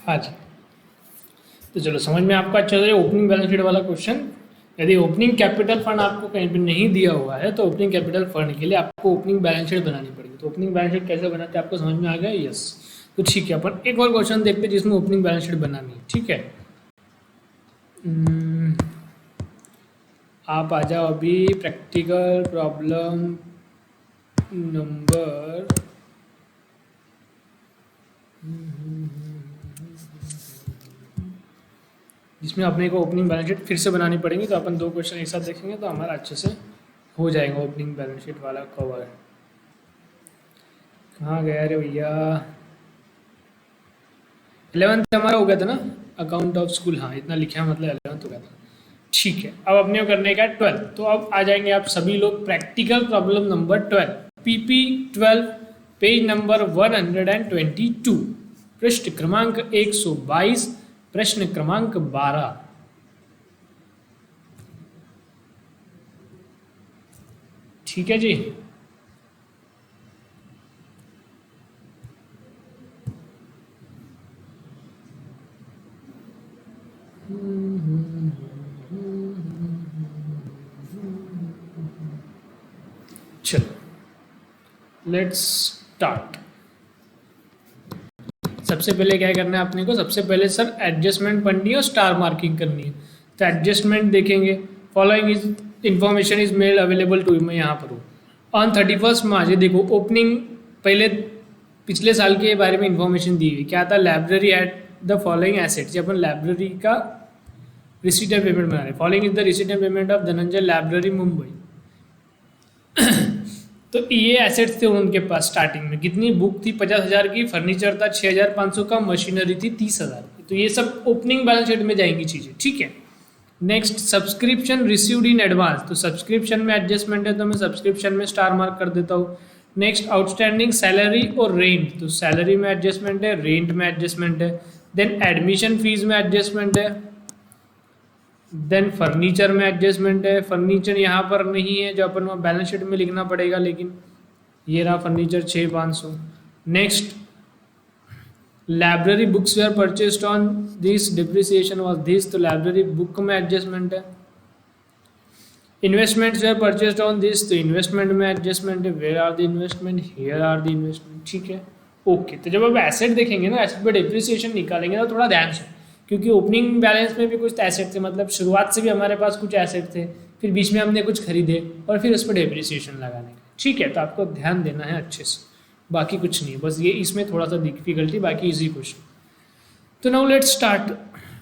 आज तो चलो समझ में आपका अच्छा है ओपनिंग बैलेंस शीट वाला क्वेश्चन। यदि ओपनिंग कैपिटल फंड आपको कहीं पर नहीं दिया हुआ है तो ओपनिंग कैपिटल फंड के लिए आपको ओपनिंग बैलेंस शीट बनानी पड़ेगी। तो ओपनिंग बैलेंस शीट कैसे बनाते हैं आपको समझ में आ गया? यस। तो ठीक है, अपन एक और क्वेश्चन देखते हैं जिसमें ओपनिंग बैलेंस शीट बनानी है। ठीक है, आप आ जाओ अभी प्रैक्टिकल प्रॉब्लम नंबर जिसमें अपने को ओपनिंग बैलेंस शीट फिर से बनानी पड़ेगी। तो अपन दो क्वेश्चन एक साथ देखेंगे तो हमारा अच्छे से हो जाएगा ओपनिंग बैलेंस शीट वाला कवर। कहाँ गया रे भैया? 11th हमारा हो गया था ना, अकाउंट ऑफ स्कूल। हाँ, इतना लिखा मतलब 11th हो गया था। ठीक है, अब अपने को करने का 12। तो अब आ जाएंगे आप सभी लोग practical problem number 12, PP 12, page number 122, पृष्ठ क्रमांक 122, प्रश्न क्रमांक 12। ठीक है जी, चलो लेट्स स्टार्ट। सबसे पहले क्या करना है अपने को? सबसे पहले सर एडजस्टमेंट पढ़नी है और स्टार मार्किंग करनी है। तो एडजस्टमेंट देखेंगे। Following is information is made available to, मैं यहाँ पर हूँ ऑन 31 मार्च। ये देखो ओपनिंग, पहले पिछले साल के बारे में इंफॉर्मेशन दी हुई। क्या था? Library at the following assets. Upon library का रिसीट एंड पेमेंट बना रहे। Following is the receipt and payment of Dhananjay library Mumbai. तो ये एसेट्स थे उनके पास स्टार्टिंग में। कितनी बुक थी? 50,000 की। फर्नीचर था 6,500 का। मशीनरी थी 30,000 की। तो ये सब ओपनिंग बैलेंस शीट में जाएंगी चीज़ें। ठीक है, next subscription received in advance, तो सब्सक्रिप्शन में एडजस्टमेंट है तो मैं सब्सक्रिप्शन में स्टार मार्क कर देता हूँ। नेक्स्ट आउटस्टैंडिंग सैलरी और रेंट, तो सैलरी में एडजस्टमेंट है, रेंट में एडजस्टमेंट है। देन एडमिशन फीस में एडजस्टमेंट है। देन फर्नीचर में एडजस्टमेंट है, फर्नीचर यहाँ पर नहीं है जो अपन को बैलेंस शीट में लिखना पड़ेगा, लेकिन ये रहा furniture 6500। Next library books were purchased on this, depreciation was this, तो लाइब्रेरी बुक में एडजस्टमेंट है। Investments were purchased on this, तो इन्वेस्टमेंट में एडजस्टमेंट है, where are the investment, here are the investment, ठीक है ओके। तो जब आप एसेट देखेंगे ना, एसेट पे डिप्रिसिएशन निकालेंगे ना, थोड़ा ध्यान से, क्योंकि ओपनिंग बैलेंस में भी कुछ एसेट थे, मतलब शुरुआत से भी हमारे पास कुछ एसेट थे, फिर बीच में हमने कुछ खरीदे और फिर उस पर डिप्रिसिएशन लगाने का, ठीक है। तो आपको ध्यान देना है अच्छे से, बाकी कुछ नहीं, बस ये इसमें थोड़ा सा डिफिकल्टी, बाकी इजी क्वेश्चन। तो now let's start.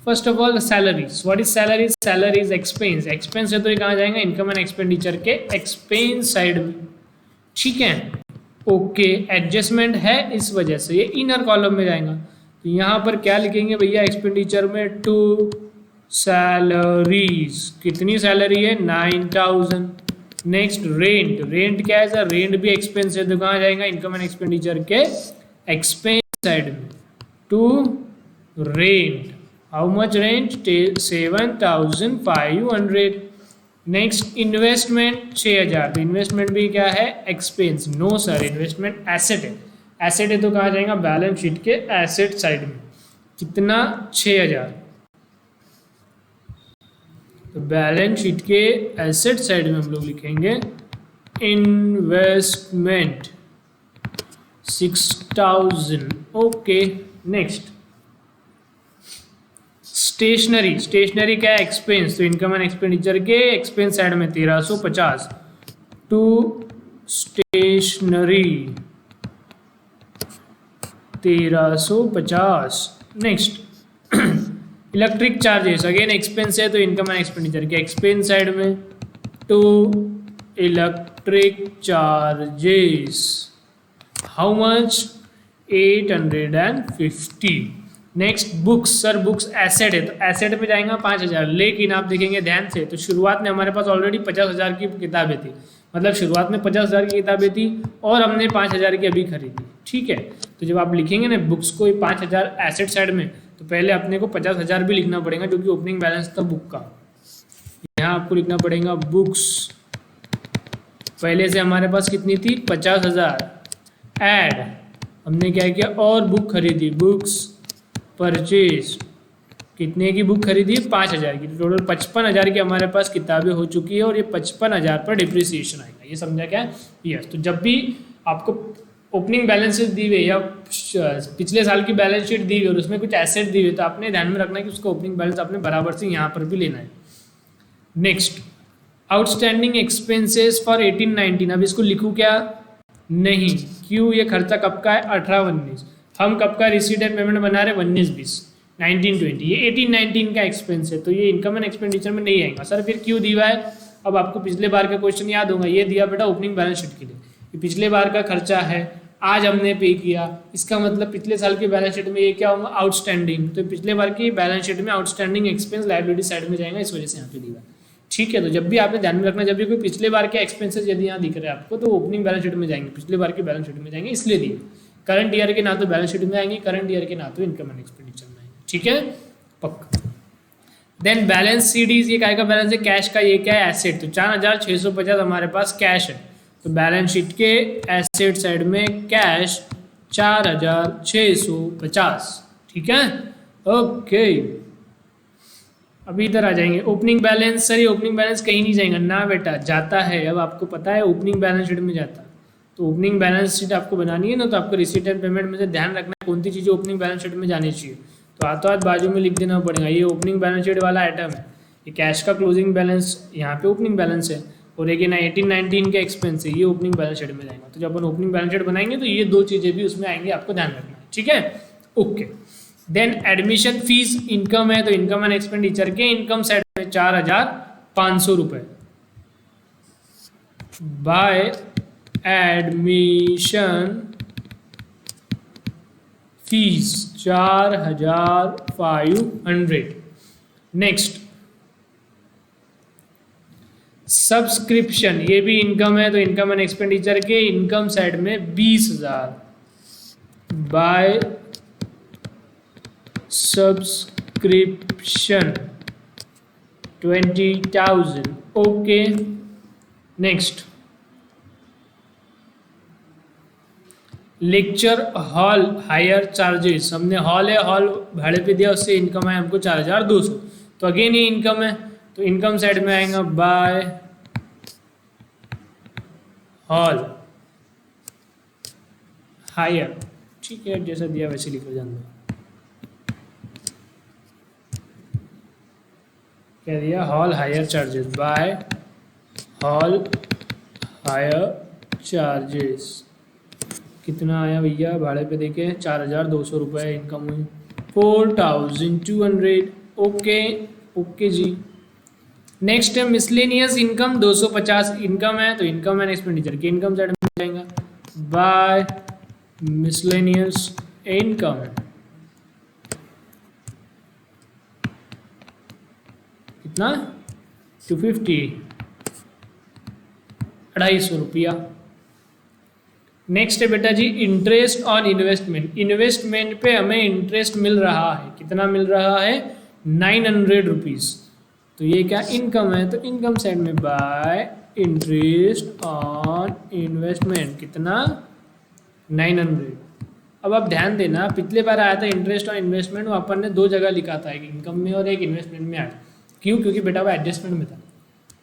First of all salaries, what is salary? Salary is expense, expense है तो ये कहाँ जाएगा? इनकम एंड एक्सपेंडिचर के एक्सपेंस साइड में, ठीक है ओके। एडजस्टमेंट है इस वजह से ये इनर कॉलम में जाएगा, तो यहाँ पर क्या लिखेंगे भैया? एक्सपेंडिचर में टू सैलरीज, कितनी सैलरी है? 9000। नेक्स्ट रेंट, रेंट क्या है सर? रेंट भी एक्सपेंस है तो कहाँ जाएगा? इनकम एंड एक्सपेंडिचर के एक्सपेंस साइड में, to rent. How much rent? 7500। Next investment 6000, तो इन्वेस्टमेंट भी क्या है? Expense. No sir, investment asset है, एसेट है तो कहाँ जाएगा? बैलेंस शीट के एसेट साइड में। कितना? 6000। तो बैलेंस शीट के एसेट साइड में हम लोग लिखेंगे investment 6000 okay. Next stationery, stationery क्या है? एक्सपेंस, तो इनकम एंड एक्सपेंडिचर के एक्सपेंस साइड में 1350, to stationery 1350। Next electric charges, again expense है तो इनकम एंड एक्सपेंडिचर के एक्सपेंस साइड में, to electric charges. How much? 850। Next books, sir books asset है तो एसेट पे जाएगा 5000, लेकिन आप देखेंगे ध्यान से तो शुरुआत में हमारे पास ऑलरेडी 50000 की किताबें थी, मतलब शुरुआत में 50000 की किताबें थी और हमने 5000 की अभी खरीदी, ठीक है। तो जब आप लिखेंगे ना बुक्स को 5000 एसेट साइड में, तो पहले अपने को 50000 भी लिखना पड़ेगा क्योंकि ओपनिंग बैलेंस था बुक का। यहाँ आपको लिखना पड़ेगा बुक्स, पहले से हमारे पास कितनी थी? 50000, ऐड हमने क्या किया? और बुक खरीदी, बुक्स परचेज, कितने की बुक खरीदी? 5000 की। टोटल 55,000 की हमारे पास किताबें हो चुकी है और ये 55,000 पर डिप्रिसिएशन आएगा, ये समझा क्या? यस। तो जब भी आपको ओपनिंग बैलेंस शीट दी हुई या पिछले साल की बैलेंस शीट दी हुई और उसमें कुछ एसेट दी हुई, तो आपने ध्यान में रखना है कि उसका ओपनिंग बैलेंस आपने बराबर से यहाँ पर भी लेना है। नेक्स्ट आउटस्टैंडिंग एक्सपेंसेस फॉर 18-19, अब इसको लिखूँ क्या? नहीं, क्यों? ये खर्चा कब का है? 18-19। हम कब का रिसीट एंड पेमेंट बना रहे? 19-20, 19-20। ये 18-19 का एक्सपेंस है तो ये इनकम एंड एक्सपेंडिचर में नहीं आएगा। सर फिर क्यों दिया है? अब आपको पिछले बार का क्वेश्चन याद होगा, ये दिया बेटा ओपनिंग बैलेंस शीट के लिए, ये पिछले बार का खर्चा है, आज हमने पे किया, इसका मतलब पिछले साल की बैलेंस शीट में ये क्या होगा? आउटस्टैंडिंग। तो पिछले बार की बैलेंस शीट में आउटस्टैंडिंग एक्सपेंस लायबिलिटी साइड में जाएगा, इस वजह से यहाँ पे दिया, ठीक है। तो जब भी आपने ध्यान में रखना, जब भी कोई पिछले बार के एक्सपेंसेस यदि यहाँ दिख रहे हैं आपको, तो ओपनिंग बैलेंस शीट में जाएंगे, पिछले बार की बैलेंस शीट में जाएंगे, इसलिए दिए। करंट ईयर के ना तो बैलेंस शीट में आएंगे, करंट ईयर के ना तो इनकम एंड एक्सपेंडिचर में आएंगे, ठीक है पक्का। देन बैलेंस सीडीज, ये काय का बैलेंस है? कैश का। ये क्या है? एसेट। तो 4650 हमारे पास कैश है, तो बैलेंस शीट के एसेट साइड में कैश 4650, ठीक है ओके। अभी इधर आ जाएंगे ओपनिंग बैलेंस। सर ये ओपनिंग बैलेंस कहीं नहीं जाएगा ना बेटा, जाता है, अब आपको पता है ओपनिंग बैलेंस शीट में जाता है। तो ओपनिंग बैलेंस शीट आपको बनानी है ना, तो आपको रिसीट एंड पेमेंट में से ध्यान रखना है कौन सी चीज़ें ओपनिंग बैलेंस शीट में जानी चाहिए। तो हाथों हाथ बाजू में लिख देना पड़ेगा, ये ओपनिंग बैलेंस शीट वाला आइटम है, ये कैश का क्लोजिंग बैलेंस यहाँ पे ओपनिंग बैलेंस है, और एक 18-19 के एक्सपेंस है, ये ओपनिंग बैलेंस शीट में जाएगा। तो जब अपन ओपनिंग बैलेंस शीट बनाएंगे तो ये दो चीज़ें भी उसमें आएंगी, आपको ध्यान रखना है, ठीक है okay. Then admission fees income है, तो इनकम एंड एक्सपेंडिचर के इनकम साइड में 4500 रुपये by admission fees 4500। Next subscription ये भी इनकम है, तो इनकम एंड एक्सपेंडिचर के इनकम साइड में 20,000 by subscription 20,000। Okay next, lecture hall hire charges, हमने हॉल है, हॉल भाड़े पे दिया, उससे इनकम है हमको 4,200, तो अगेन ये इनकम है, तो इनकम साइड में आएगा बाय हॉल हायर। ठीक है, जैसा दिया वैसे लिखो जान दो। क्या दिया? Hall hire charges by hall hire charges. कितना आया भैया भाड़े पे देखे? 4,200 रुपये इनकम हुई, 4,200। ओके ओके जी। नेक्स्ट है मिसलेनियस इनकम, 250 इनकम है, तो इनकम एंड एक्सपेंडिचर के इनकम साइड में जाएगा बाय मिसलेनियस इनकम। कितना? 250, 250 रुपया। नेक्स्ट है बेटा जी इंटरेस्ट ऑन इन्वेस्टमेंट, इन्वेस्टमेंट पे हमें इंटरेस्ट मिल रहा है, कितना मिल रहा है? 900 रुपीज़, तो ये क्या इनकम है, तो इनकम साइड में बाय इंटरेस्ट ऑन इन्वेस्टमेंट, कितना? 900। अब आप ध्यान देना, पिछले बार आया था इंटरेस्ट ऑन इन्वेस्टमेंट, वो अपन ने 2 जगह लिखा था, एक इनकम में और एक इन्वेस्टमेंट में आया। क्यों? क्योंकि बेटा वो एडजस्टमेंट में था,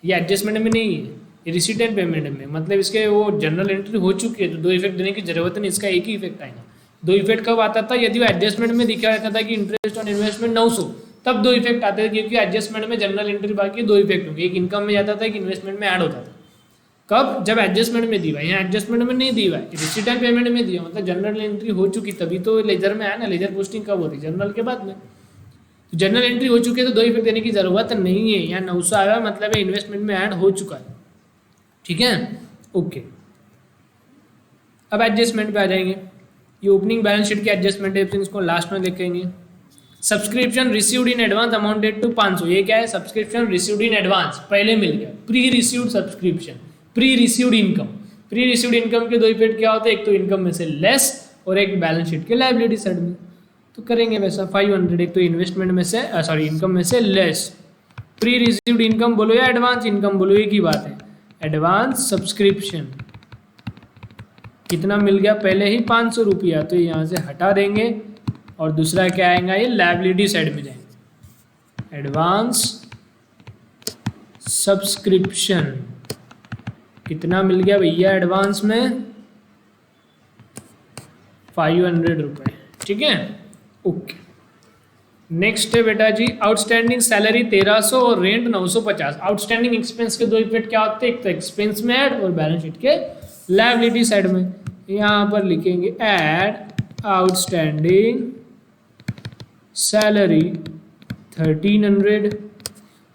ये एडजस्टमेंट में नहीं है, ये रिसीटेड पेमेंट में, मतलब इसके वो जनरल एंट्री हो चुकी है, तो 2 इफेक्ट देने की जरूरत नहीं, इसका एक ही इफेक्ट आएगा। 2 इफेक्ट कब आता था? यदि वो एडजस्टमेंट में दिखा रहता था कि इंटरेस्ट ऑन इन्वेस्टमेंट 900, तब 2 इफेक्ट आते थे, क्योंकि एडजस्टमेंट में जनरल एंट्री बाकी 2 इफेक्ट होंगे, एक इनकम में जाता था, एक इन्वेस्टमेंट में ऐड होता था। कब? जब एडजस्टमेंट में दी हुआ, यहाँ एडजस्टमेंट में नहीं दी हुआ है, रिसीटेड पेमेंट में दिया, मतलब जनरल एंट्री हो चुकी, तभी तो लेजर में आया ना। लेजर पोस्टिंग कब होती? जनरल के बाद में। तो जनरल एंट्री हो चुकी है, तो 2 इफेक्ट देने की जरूरत नहीं है, यहाँ 900 आया मतलब इन्वेस्टमेंट में ऐड हो चुका है। ठीक है, ओके। अब एडजस्टमेंट पे आ जाएंगे, ये ओपनिंग बैलेंस शीट के एडजस्टमेंट है, इसको लास्ट में लिखेंगे। Subscription received in advance amounted to 500, ये क्या है? सब्सक्रिप्शन रिसीव्ड इन एडवांस, पहले मिल गया। Pre received subscription, pre received income. Pre received income के 2 इफेक्ट क्या होते हैं? एक तो इनकम में से लेस और एक बैलेंस शीट के लायबिलिटी साइड में। तो करेंगे वैसा 500, एक तो इन्वेस्टमेंट में से इनकम में से लेस। प्री रिसीव्ड इनकम बोलो या एडवांस इनकम बोलो, एक ही बात है, एडवांस सब्सक्रिप्शन। कितना मिल गया? पहले ही 500 रुपया, तो यहाँ से हटा देंगे, और दूसरा क्या आएगा? ये लायबिलिटी साइड में जाएंगे, एडवांस सब्सक्रिप्शन। कितना मिल गया भैया एडवांस में? 500 रुपये। ठीक है, ओके। नेक्स्ट है बेटा जी आउटस्टैंडिंग सैलरी 1300 और रेंट 950। आउटस्टैंडिंग एक्सपेंस के 2 इफेक्ट क्या होते हैं? एक तो एक्सपेंस में ऐड और बैलेंस शीट के लायबिलिटी साइड में। यहाँ पर लिखेंगे ऐड आउटस्टैंडिंग सैलरी 1300,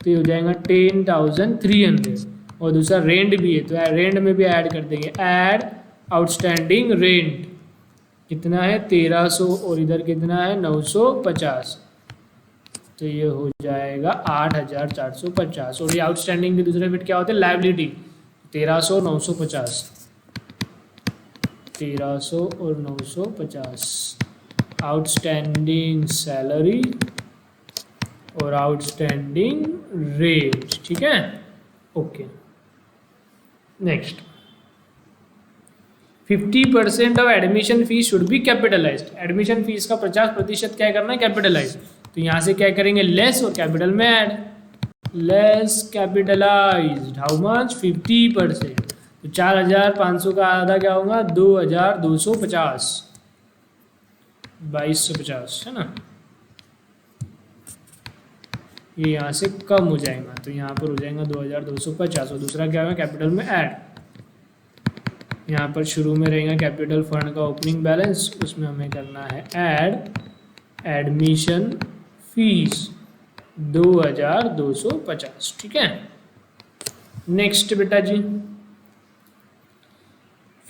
तो ये हो जाएगा 10,300, और दूसरा रेंट भी है, तो रेंट में भी ऐड कर देंगे, ऐड आउटस्टैंडिंग रेंट। कितना है? 1300, और इधर कितना है? 950, तो ये हो जाएगा 8,450। और ये आउटस्टैंडिंग के दूसरे फिट क्या होते हैं? लायबिलिटी। 1300 950, 1300 और 950 आउटस्टैंडिंग सैलरी और आउटस्टैंडिंग रेट। ठीक है, okay. Next 50% of admission fees should be capitalised. Admission fees का 50% क्या करना है? कैपिटलाइज। तो यहाँ से क्या करेंगे? लेस और कैपिटल में add, less capitalised. How much? 50%। तो 4,500 का आधा क्या होगा? 2,250, 2,250 है ना। ये यहाँ से कम हो जाएगा, तो यहाँ पर हो जाएगा 2,250, और दूसरा क्या होगा? कैपिटल में ऐड। यहाँ पर शुरू में रहेगा कैपिटल फंड का ओपनिंग बैलेंस, उसमें हमें करना है ऐड एडमिशन फीस 2,250। ठीक है, नेक्स्ट बेटा जी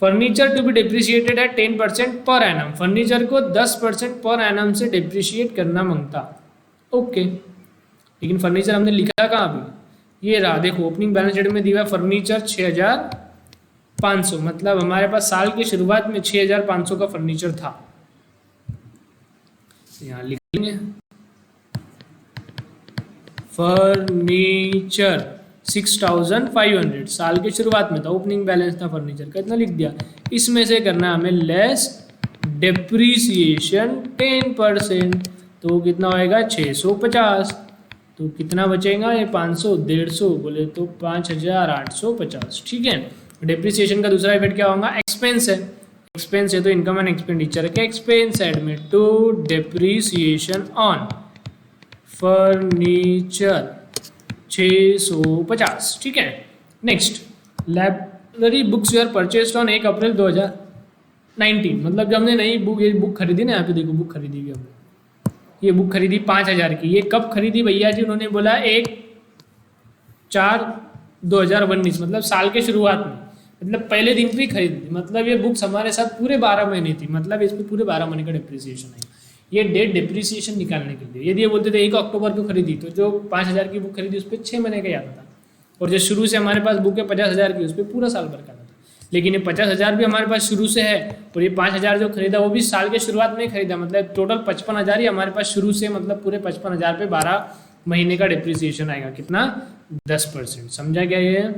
फर्नीचर टू बी डिप्रिशिएटेड है 10% पर एनम। फर्नीचर को 10% पर एनम से डिप्रिशिएट करना मांगता। ओके, लेकिन फर्नीचर हमने लिखा कहाँ भी? ये रहा, देखो ओपनिंग बैलेंस शीट में दिया फर्नीचर 6500, मतलब हमारे पास साल की शुरुआत में 6500 का फर्नीचर था। यहाँ लिख लेंगे फर्नीचर 6500 साल की शुरुआत में था, ओपनिंग बैलेंस था फर्नीचर का, इतना लिख दिया। इसमें से करना है हमें लेस डेप्रीसिएशन 10%, तो कितना होएगा 650, तो कितना बचेगा ये 500, 150 बोले तो 5850, ठीक है। डेप्रीसिएशन का दूसरा इफेक्ट क्या होगा, एक्सपेंस है, एक्सपेंस है तो इनकम एंड एक्सपेंडिचर के एक्सपेंस साइड में टू डेप्रीसिएशन ऑन फर्नीचर 650, ठीक है। Next, library books were purchased on 1 April 2019, मतलब जब हमने नई बुक, ये बुक खरीदी ना, यहाँ पे देखो बुक खरीदी हमने, ये बुक खरीदी 5000 की। ये कब खरीदी भैया जी, उन्होंने बोला 1/4/2019, मतलब साल के शुरुआत में, मतलब पहले दिन पे खरीदी, मतलब ये बुक्स हमारे साथ पूरे 12 महीने थी, मतलब इस पर पूरे 12 महीने का डिप्रिसिएशन है। ये डेट डिप्रिसिएशन निकालने के लिए, यदि ये बोलते थे 1 अक्टूबर को खरीदी, तो जो 5000 की बुक खरीदी उस पर 6 महीने का याद था, और जो शुरू से हमारे पास बुक है 50,000 की, उस पर पूरा साल भर का था। लेकिन ये 50,000 भी हमारे पास शुरू से है, और ये 5000 जो खरीदा वो भी साल के शुरुआत में ही खरीदा, मतलब टोटल 55,000 ही हमारे पास शुरू से, मतलब पूरे 55,000 पे 12 महीने का डिप्रिसिएशन आएगा, कितना 10%। समझा क्या ये?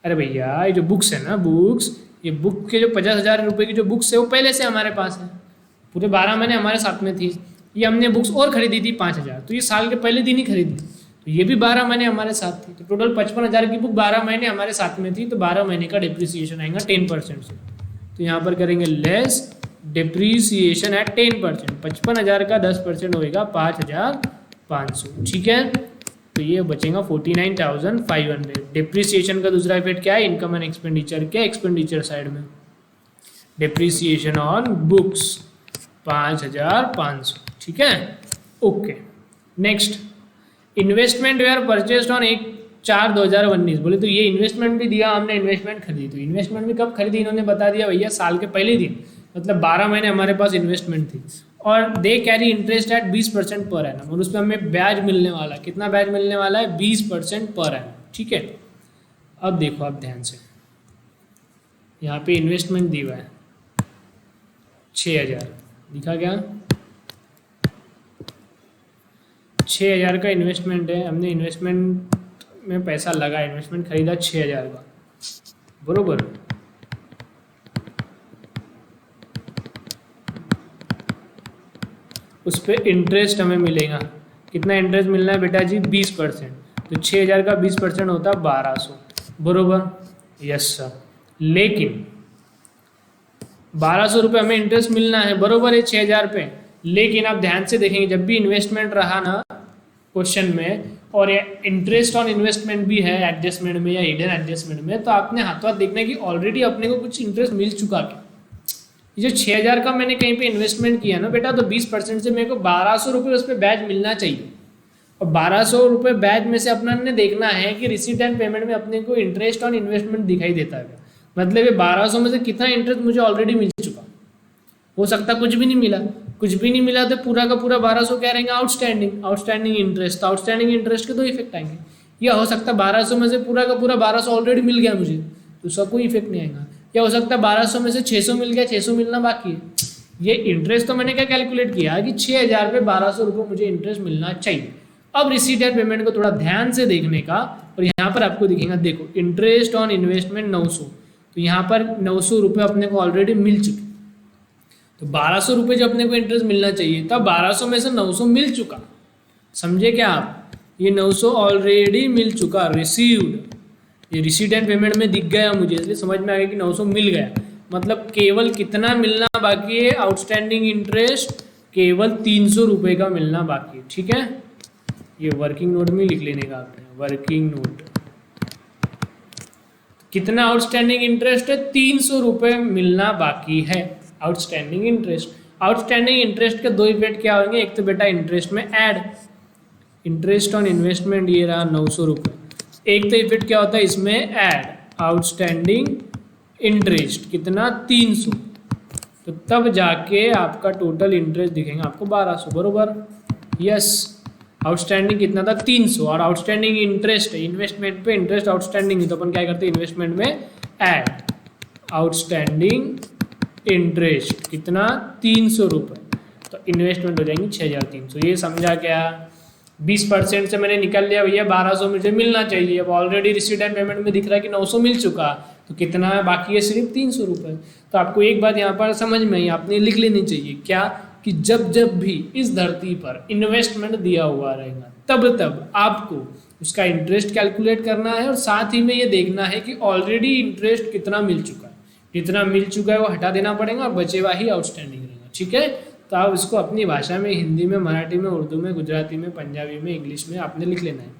अरे भैया ये जो बुक्स है ना, बुक्स, ये बुक के जो 50,000 रुपये की जो बुक्स है वो पहले से हमारे पास है, पूरे 12 महीने हमारे साथ में थी। ये हमने बुक्स और खरीदी थी 5000, तो ये साल के पहले दिन ही खरीदी, तो ये भी 12 महीने हमारे साथ थी, तो टोटल 55,000 की बुक 12 महीने हमारे साथ में थी, तो 12 महीने का डिप्रिसिएशन आएगा 10% से। तो यहाँ पर करेंगे लेस डिप्रिसिएशन एट 10%, 55,000 का 10% होएगा 5,500, ठीक है। तो ये बचेगा 49,500। डिप्रिसिएशन का दूसरा इफेक्ट क्या है, इनकम एंड एक्सपेंडिचर के एक्सपेंडिचर साइड में, डिप्रिसिएशन ऑन बुक्स 5,500, ठीक है। Okay, next, investment were purchased on 1/4/2019, बोले तो ये इन्वेस्टमेंट भी दिया हमने, इन्वेस्टमेंट खरीदी, तो इन्वेस्टमेंट भी कब खरीदी इन्होंने बता दिया भैया, साल के पहले दिन, मतलब 12 महीने हमारे पास इन्वेस्टमेंट थी, और they carry interest eight 20% per annum, और उस पर हमें ब्याज मिलने वाला है, कितना ब्याज मिलने वाला है 20% पर एनम, ठीक है। अब देखो आप ध्यान से, यहाँ पे इन्वेस्टमेंट दिया है 6,000, दिखा क्या, 6,000 का इन्वेस्टमेंट है, हमने इन्वेस्टमेंट में पैसा लगा, इन्वेस्टमेंट खरीदा 6,000 का, बरोबर। उस पर इंटरेस्ट हमें मिलेगा, कितना इंटरेस्ट मिलना है बेटा जी 20%, तो 6,000 का 20% होता है 1200, बरोबर, यस सर। लेकिन 1200 रुपये हमें इंटरेस्ट मिलना है, बरोबर है 6,000 पे, लेकिन आप ध्यान से देखेंगे जब भी इन्वेस्टमेंट रहा ना क्वेश्चन में, और इंटरेस्ट ऑन इन्वेस्टमेंट भी है एडजस्टमेंट में या हिडन एडजस्टमेंट में, तो आपने हाथों हाथ देखना है कि ऑलरेडी अपने को कुछ इंटरेस्ट मिल चुका क्या। ये जो 6,000 का मैंने कहीं पे इन्वेस्टमेंट किया ना बेटा, तो 20% से मेरे को 1200 रुपये उस पर बैच मिलना चाहिए, और 1200 रुपये बैच में से अपना ने देखना है कि रिसीट एंड पेमेंट में अपने को इंटरेस्ट ऑन इन्वेस्टमेंट दिखाई देता है, मतलब ये 1200 में से कितना इंटरेस्ट मुझे ऑलरेडी मिल चुका। हो सकता कुछ भी नहीं मिला, कुछ भी नहीं मिला तो पूरा का पूरा 1200 क्या रहेंगे, आउटस्टैंडिंग इंटरेस्ट, तो आउटस्टैंडिंग इंटरेस्ट के 2 इफेक्ट आएंगे। या हो सकता है 1200 में से पूरा का पूरा 1200 ऑलरेडी मिल गया मुझे, तो उसका कोई इफेक्ट नहीं आएगा। या हो सकता है 1200 में से 600 मिल गया, 600 मिलना बाकी है। ये इंटरेस्ट तो मैंने क्या कैलकुलेट किया कि 6,000 पे 1200 रुपये मुझे इंटरेस्ट मिलना चाहिए। अब रिसीट एंड पेमेंट को थोड़ा ध्यान से देखने का, और यहाँ पर आपको दिखेगा, देखो इंटरेस्ट ऑन इन्वेस्टमेंट 900, तो यहाँ पर 900 रुपये अपने को ऑलरेडी मिल चुके, तो 1200 रुपये जो अपने को इंटरेस्ट मिलना चाहिए था, 1200 में से 900 मिल चुका, समझे क्या आप, ये 900 ऑलरेडी मिल चुका, रिसीव्ड, ये रिसीट एंड पेमेंट में दिख गया मुझे, इसलिए समझ में आ गया कि 900 मिल गया। मतलब केवल कितना मिलना बाकी है, आउटस्टैंडिंग इंटरेस्ट केवल 300 रुपये का मिलना बाकी है, ठीक है। ये वर्किंग नोट में लिख लेने का आपने, वर्किंग नोट, कितना आउटस्टैंडिंग इंटरेस्ट है, 300 रुपये मिलना बाकी है आउटस्टैंडिंग इंटरेस्ट। आउटस्टैंडिंग इंटरेस्ट के 2 इफेक्ट क्या होंगे, एक तो बेटा इंटरेस्ट में ऐड, इंटरेस्ट ऑन इन्वेस्टमेंट ये रहा 900 रुपये, एक तो इफेक्ट क्या होता है इसमें ऐड, आउटस्टैंडिंग इंटरेस्ट कितना 300, तो तब जाके आपका टोटल इंटरेस्ट दिखेगा आपको 1200, बरोबर, यस। आउटस्टैंडिंग कितना था 300, और आउटस्टैंडिंग इंटरेस्ट है, इन्वेस्टमेंट पे इंटरेस्ट आउटस्टैंडिंग है, तो अपन क्या करते हैं इन्वेस्टमेंट में ऐड आउटस्टैंडिंग इंटरेस्ट कितना 300 रुपये, तो इन्वेस्टमेंट हो जाएंगी 6,300। ये समझा क्या? 20% से मैंने निकल लिया भैया 1200 मुझे मिलना चाहिए, अब ऑलरेडी रिसीट एंड पेमेंट में दिख रहा है कि 900 मिल चुका, तो कितना है बाकी है सिर्फ 300 रुपये। तो आपको एक बात यहाँ पर समझ में आई, आपने लिख लेनी चाहिए क्या कि जब जब भी इस धरती पर इन्वेस्टमेंट दिया हुआ रहेगा तब तब आपको उसका इंटरेस्ट कैलकुलेट करना है, और साथ ही में ये देखना है कि ऑलरेडी इंटरेस्ट कितना मिल चुका है, जितना मिल चुका है वो हटा देना पड़ेगा और बचे हुआ ही आउटस्टैंडिंग रहेगा। ठीक है, तो आप इसको अपनी भाषा में हिंदी में, मराठी में, उर्दू में, गुजराती में, पंजाबी में, इंग्लिश में आपने लिख लेना है।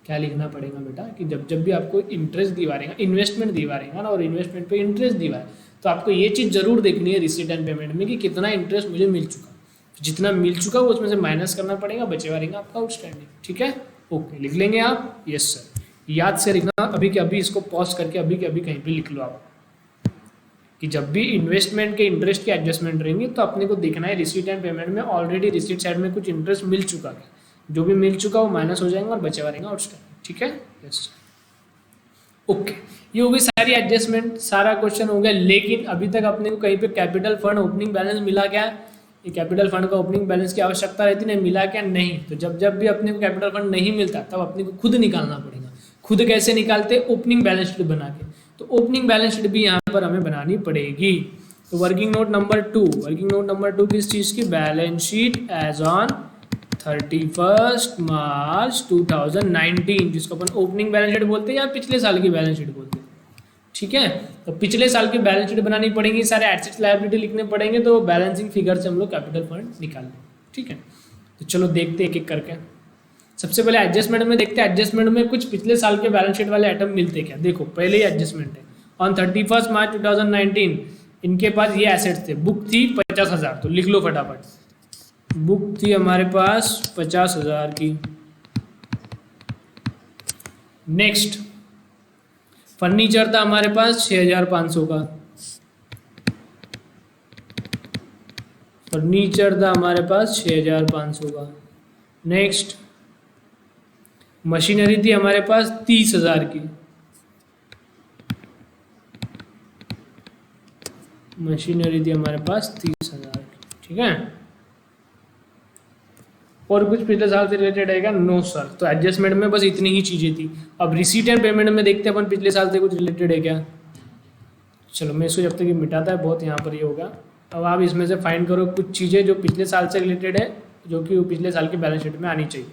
क्या लिखना पड़ेगा बेटा कि जब जब भी आपको इंटरेस्ट दिवा रहेगा, इन्वेस्टमेंट दिवा रहेगा ना, और इन्वेस्टमेंट पे इंटरेस्ट दिवा है, तो आपको ये चीज़ जरूर देखनी है रिसीट एंड पेमेंट में कि कितना इंटरेस्ट मुझे मिल चुका, जितना मिल चुका वो उसमें से माइनस करना पड़ेगा, बचे हुआ रहेगा आपका आउटस्टैंडिंग। ठीक है, ओके, लिख लेंगे आप? यस सर, याद से लिखना, अभी के अभी इसको पॉज करके अभी के अभी कहीं पे लिख लो आप कि जब भी इन्वेस्टमेंट के इंटरेस्ट की एडजस्टमेंट रहेंगी तो अपने को देखना है रिसीट एंड पेमेंट में ऑलरेडी रिसीट साइड में कुछ इंटरेस्ट मिल चुका है, जो भी मिल चुका वो माइनस हो जाएगा और बचे हुआ रहेगा आउटस्टैंडिंग। ठीक है, यस ओके, ये हो गई सारी एडजस्टमेंट, सारा क्वेश्चन हो गया। लेकिन अभी तक अपने को कहीं पे कैपिटल फंड ओपनिंग बैलेंस मिला क्या? ये कैपिटल फंड का ओपनिंग बैलेंस की आवश्यकता रहती नहीं, मिला क्या? नहीं। तो जब जब भी अपने को कैपिटल फंड नहीं मिलता तब अपने को खुद निकालना पड़ेगा। खुद कैसे निकालते? ओपनिंग बैलेंस शीट बना के। तो ओपनिंग बैलेंस शीट भी यहाँ पर हमें बनानी पड़ेगी। तो working note number 2, working note number 2 किस चीज़ की? बैलेंस शीट एज ऑन 31 मार्च 2019, जिसको अपन ओपनिंग बैलेंस शीट बोलते हैं या पिछले साल की बैलेंस शीट बोलते हैं। ठीक है, तो पिछले साल की बैलेंस शीट बनानी पड़ेगी, सारे एसेट्स लायबिलिटी लिखने पड़ेंगे, तो बैलेंसिंग फिगर से हम लोग कैपिटल फंड निकाल लेंगे। ठीक है, तो चलो देखते हैं एक एक करके। सबसे पहले एडजस्टमेंट में देखते हैं, एडजस्टमेंट में कुछ पिछले साल के बैलेंस शीट वाले आइटम मिलते क्या। देखो पहले ही एडजस्टमेंट है, ऑन 31 मार्च 2019 इनके पास ये एसेट्स थे, बुक थी 50,000, तो लिख लो फटाफट। बुक थी हमारे पास 50,000 की। नेक्स्ट फर्नीचर था हमारे पास 6,500 का, फर्नीचर था हमारे पास 6,500 का। नेक्स्ट मशीनरी थी हमारे पास 30,000 की, मशीनरी थी हमारे पास 30,000 की। ठीक है, और कुछ पिछले साल से रिलेटेड है क्या? No sir. तो एडजस्टमेंट में बस इतनी ही चीज़ें थी। अब रिसीट एंड पेमेंट में देखते हैं अपन पिछले साल से कुछ रिलेटेड है क्या। चलो मैं इसको जब तक ये मिटाता है बहुत यहाँ पर ये होगा। अब आप इसमें से फाइंड करो कुछ चीज़ें जो पिछले साल से रिलेटेड है, जो कि वो पिछले साल की बैलेंस शीट में आनी चाहिए।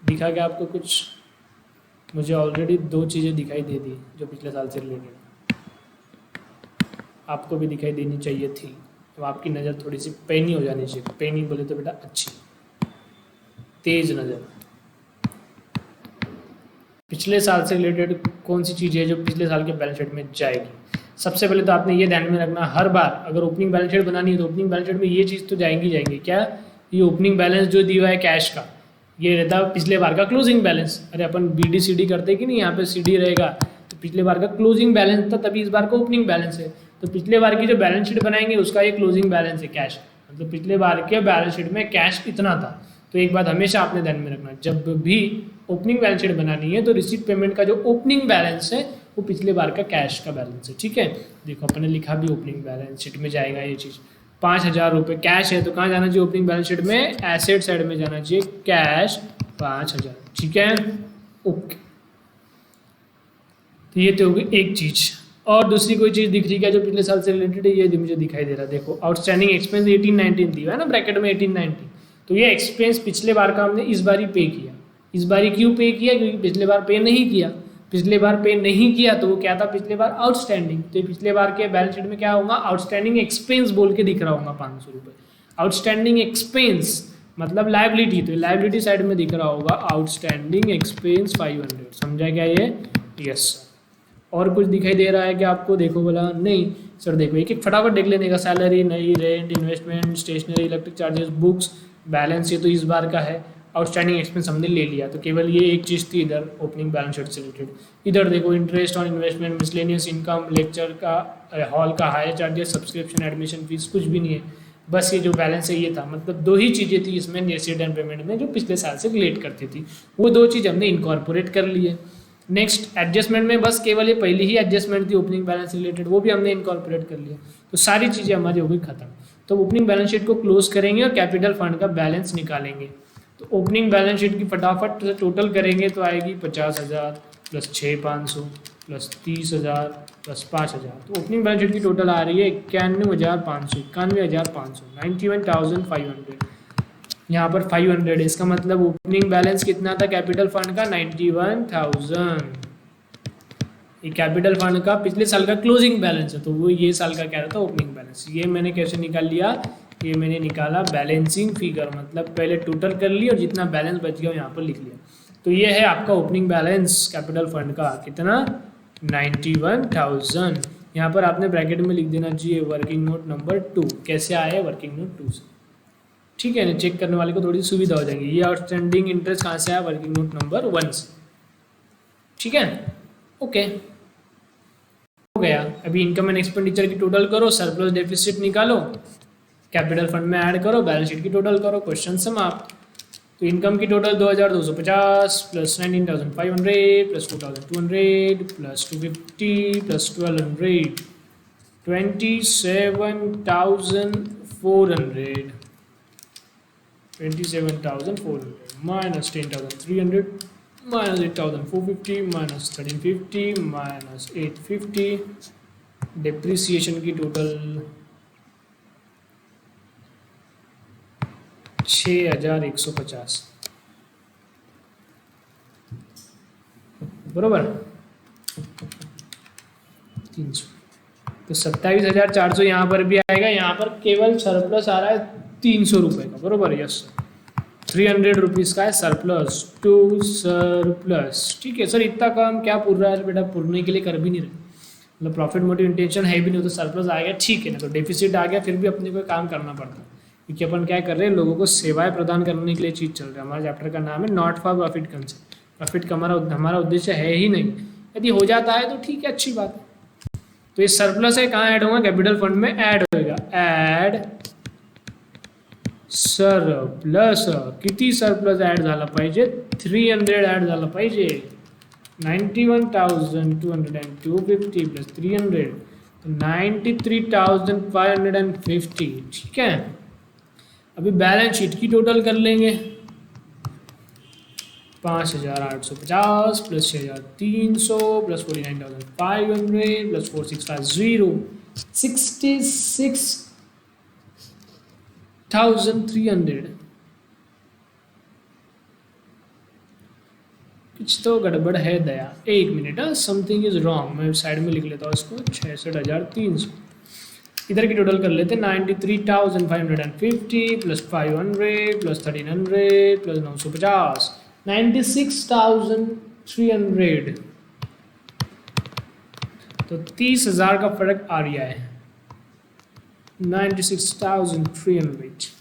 दिखा क्या आपको कुछ? मुझे ऑलरेडी 2 चीज़ें दिखाई दे दी जो पिछले साल से रिलेटेड, आपको भी दिखाई देनी चाहिए थी। तो आपकी नज़र थोड़ी सी पेनी हो जानी चाहिए, पेनी बोले तो बेटा अच्छी, तेज नज़र। पिछले साल से रिलेटेड कौन सी चीज़ है जो पिछले साल के बैलेंस शीट में जाएगी? सबसे पहले तो आपने ये ध्यान में रखना, हर बार अगर ओपनिंग बैलेंस शीट बनानी है तो ओपनिंग बैलेंस शीट में ये चीज़ तो जाएंगी। क्या? ये ओपनिंग बैलेंस जो दिया है कैश का, ये रहता पिछले बार का क्लोजिंग बैलेंस। अरे अपन BD/CD करते कि नहीं, यहाँ पे CD रहेगा, तो पिछले बार का क्लोजिंग बैलेंस था, तभी इस बार का ओपनिंग बैलेंस है। तो पिछले बार की जो बैलेंस शीट बनाएंगे उसका ये क्लोजिंग बैलेंस है कैश, मतलब पिछले बार के बैलेंस शीट में कैश इतना था। तो एक बात हमेशा आपने ध्यान में रखना, जब भी ओपनिंग बैलेंस शीट बनानी है तो रिसीट पेमेंट का जो ओपनिंग बैलेंस है वो पिछले बार का कैश का बैलेंस है। ठीक है, देखो अपने लिखा भी ओपनिंग बैलेंस शीट में जाएगा ये चीज़। 5,000 रुपये कैश है तो कहाँ जाना चाहिए ओपनिंग बैलेंस शीट में? एसेट साइड में जाना चाहिए, कैश 5,000। ठीक है, ओके। तो ये तो होगी एक चीज़। और दूसरी कोई चीज़ दिख रही क्या जो पिछले साल से रिलेटेड है? ये मुझे दिखाई दे रहा है, देखो आउटस्टैंडिंग एक्सपेंस 18-19 दिया है ना ब्रैकेट में, 18-19। तो ये एक्सपेंस पिछले बार का हमने इस बार ही पे किया। इस बार ही क्यों पे किया? क्योंकि पिछले बार पे नहीं किया। पिछले बार पे नहीं किया तो वो क्या था पिछले बार? आउटस्टैंडिंग। तो पिछले बार के बैलेंस शीट में क्या होगा? आउटस्टैंडिंग एक्सपेंस बोल के दिख रहा होगा 500 रुपये। आउटस्टैंडिंग एक्सपेंस मतलब लायबिलिटी, तो लायबिलिटी साइड में दिख रहा होगा आउटस्टैंडिंग एक्सपेंस 500। समझा क्या ये? Yes sir. और कुछ दिखाई दे रहा है कि आपको? देखो बोला नहीं सर, देखो एक एक फटाफट देख लेने का। सैलरी नहीं, rent, investment, stationery, electric charges, books, balance ये तो इस बार का है। आउटस्टैंडिंग एक्सपेंस हमने ले लिया, तो केवल ये एक चीज़ थी इधर ओपनिंग बैलेंस शीट से रिलेटेड। इधर देखो interest on investment, miscellaneous income, lecture का हॉल का higher charges, subscription, admission fees, कुछ भी नहीं है। बस ये जो बैलेंस है ये था, मतलब दो ही चीज़ें थी इसमें रिसीट एंड पेमेंट में जो पिछले साल से रिलेट करती थी, वो दो चीज़ हमने इनकॉर्पोरेट कर ली है। नेक्स्ट एडजस्टमेंट में बस केवल ये पहली ही एडजस्टमेंट थी ओपनिंग बैलेंस रिलेटेड, वो भी हमने इनकॉर्पोरेट कर लिया, तो सारी चीज़ें हमारी हो गई खत्म। तो ओपनिंग बैलेंस शीट को क्लोज करेंगे और कैपिटल फंड का बैलेंस निकालेंगे। तो ओपनिंग बैलेंस शीट की फटाफट टोटल करेंगे तो आएगी 50,000 प्लस 6,500 प्लस 30,000 प्लस 5,000। तो ओपनिंग बैलेंस शीट की टोटल आ रही है 91,500, 91,500 यहाँ पर 500 है, इसका मतलब ओपनिंग बैलेंस कितना था कैपिटल फंड का 91,000। ये कैपिटल फंड का पिछले साल का क्लोजिंग बैलेंस है, तो वो ये साल का क्या था ओपनिंग बैलेंस। ये मैंने कैसे निकाल लिया, ये मैंने निकाला बैलेंसिंग फिगर, मतलब पहले टोटल कर लिया और जितना बैलेंस बच गया यहाँ पर लिख लिया। तो ये है आपका ओपनिंग बैलेंस कैपिटल फंड का कितना 91,000। यहाँ पर आपने ब्रैकेट में लिख देना चाहिए वर्किंग नोट नंबर 2। कैसे आया वर्किंग नोट 2 से, ठीक है ना, चेक करने वाले को थोड़ी सुविधा हो जाएगी। ये आउटस्टैंडिंग इंटरेस्ट कहाँ से आया वर्किंग नोट नंबर 1 से, ठीक है, ओके हो गया। अभी इनकम एंड एक्सपेंडिचर की टोटल करो, सरप्लस डेफिसिट निकालो, कैपिटल फंड में ऐड करो, बैलेंस शीट की टोटल करो, क्वेश्चन समाप्त। तो इनकम की total 2,250 plus 19,500 plus 4,200 plus 250 plus 1,200 27,400 minus 10,300 minus 8,450 minus 1,350 minus 850। Depreciation की टोटल 6,150 बरोबर 300। तो 27,400 यहाँ पर भी आएगा, यहाँ पर केवल सरप्लस आ रहा है 300 रुपये का, बरोबर, यस 300 रुपीज़ का है सरप्लस टू सरप्लस। ठीक है सर, इतना काम क्या पूर रहा है बेटा, पूरने के लिए कर भी नहीं रहे, मतलब प्रॉफिट मोटिव इंटेंशन है भी नहीं, तो सरप्लस आ गया ठीक है ना, तो डेफिसिट आ गया फिर भी अपने को काम करना पड़ता है, क्योंकि अपन क्या कर रहे हैं लोगों को सेवाएं प्रदान करने के लिए चीज़ चल रहा है। हमारे चैप्टर का नाम है not for profit concept, profit का हमारा उद्देश्य है ही नहीं। यदि हो जाता है तो ठीक है, अच्छी बात है। तो ये सरप्लस है कहाँ ऐड होगा, कैपिटल फंड में ऐड होगा, ऐड सरप्लस। किती सरप्लस ऐड झाला पाहिजे, 300 ऐड झाला पाहिजे, 91,250 प्लस 300 93,550, ठीक है। अभी बैलेंस शीट की टोटल कर लेंगे, 5,850 प्लस 6,300 प्लस 49,500 प्लस 4,650 66,300। कुछ तो गड़बड़ है दया, एक मिनट, समथिंग इज रॉन्ग, मैं साइड में लिख लेता हूँ इसको, 66,300। इधर की टोटल कर लेते हैं 93,550 प्लस 500 प्लस 1,300 प्लस 950 96,300। तो 30,000 का फर्क आ रहा है, 96,300,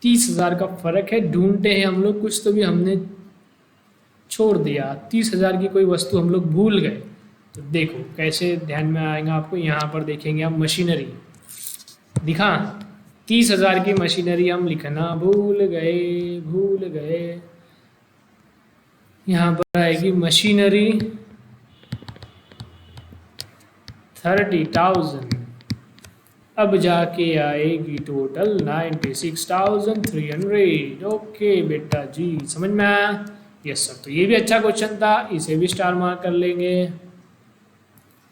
30,000 का फर्क है। ढूंढते हैं हम लोग, कुछ तो भी हमने छोड़ दिया, 30,000 की कोई वस्तु हम लोग भूल गए। तो देखो कैसे ध्यान में आएगा आपको, यहाँ पर देखेंगे आप मशीनरी दिखा, 30,000 की मशीनरी हम लिखना भूल गए। यहाँ पर आएगी मशीनरी 30,000, अब जाके आएगी टोटल 96,300। ओके बेटा जी, समझ में आया, यस सर। तो ये भी अच्छा क्वेश्चन था, इसे भी स्टार मार्क कर लेंगे।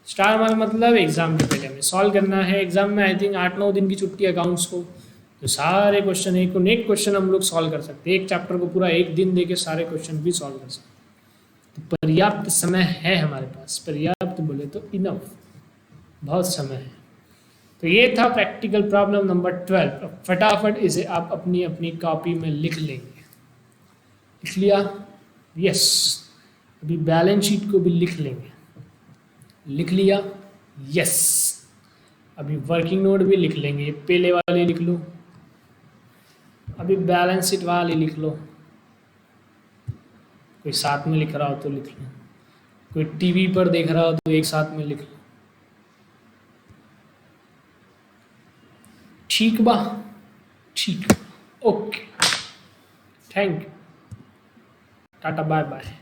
स्टार मार्क मतलब एग्जाम के पहले हमें सॉल्व करना है, एग्जाम में आई थिंक 8-9 दिन की छुट्टी अकाउंट्स को, तो सारे क्वेश्चन एक क्वेश्चन हम लोग सॉल्व कर सकते हैं, एक चैप्टर को पूरा एक दिन देके सारे क्वेश्चन भी सॉल्व कर सकते हैं। तो पर्याप्त समय है हमारे पास, पर्याप्त बोले तो इनफ, बहुत समय है। तो ये था प्रैक्टिकल प्रॉब्लम नंबर 12। फटाफट इसे आप अपनी अपनी कॉपी में लिख लेंगे, लिख लिया, यस। अभी बैलेंस शीट को भी लिख लेंगे, लिख लिया, यस। अभी वर्किंग नोट भी लिख लेंगे, पहले वाले लिख लो, अभी बैलेंस शीट वाले लिख लो, कोई साथ में लिख रहा हो तो लिख लो, कोई टीवी पर देख रहा हो तो एक साथ में लिख लो। ठीक बा, ठीक, okay, thank you, tata, bye bye.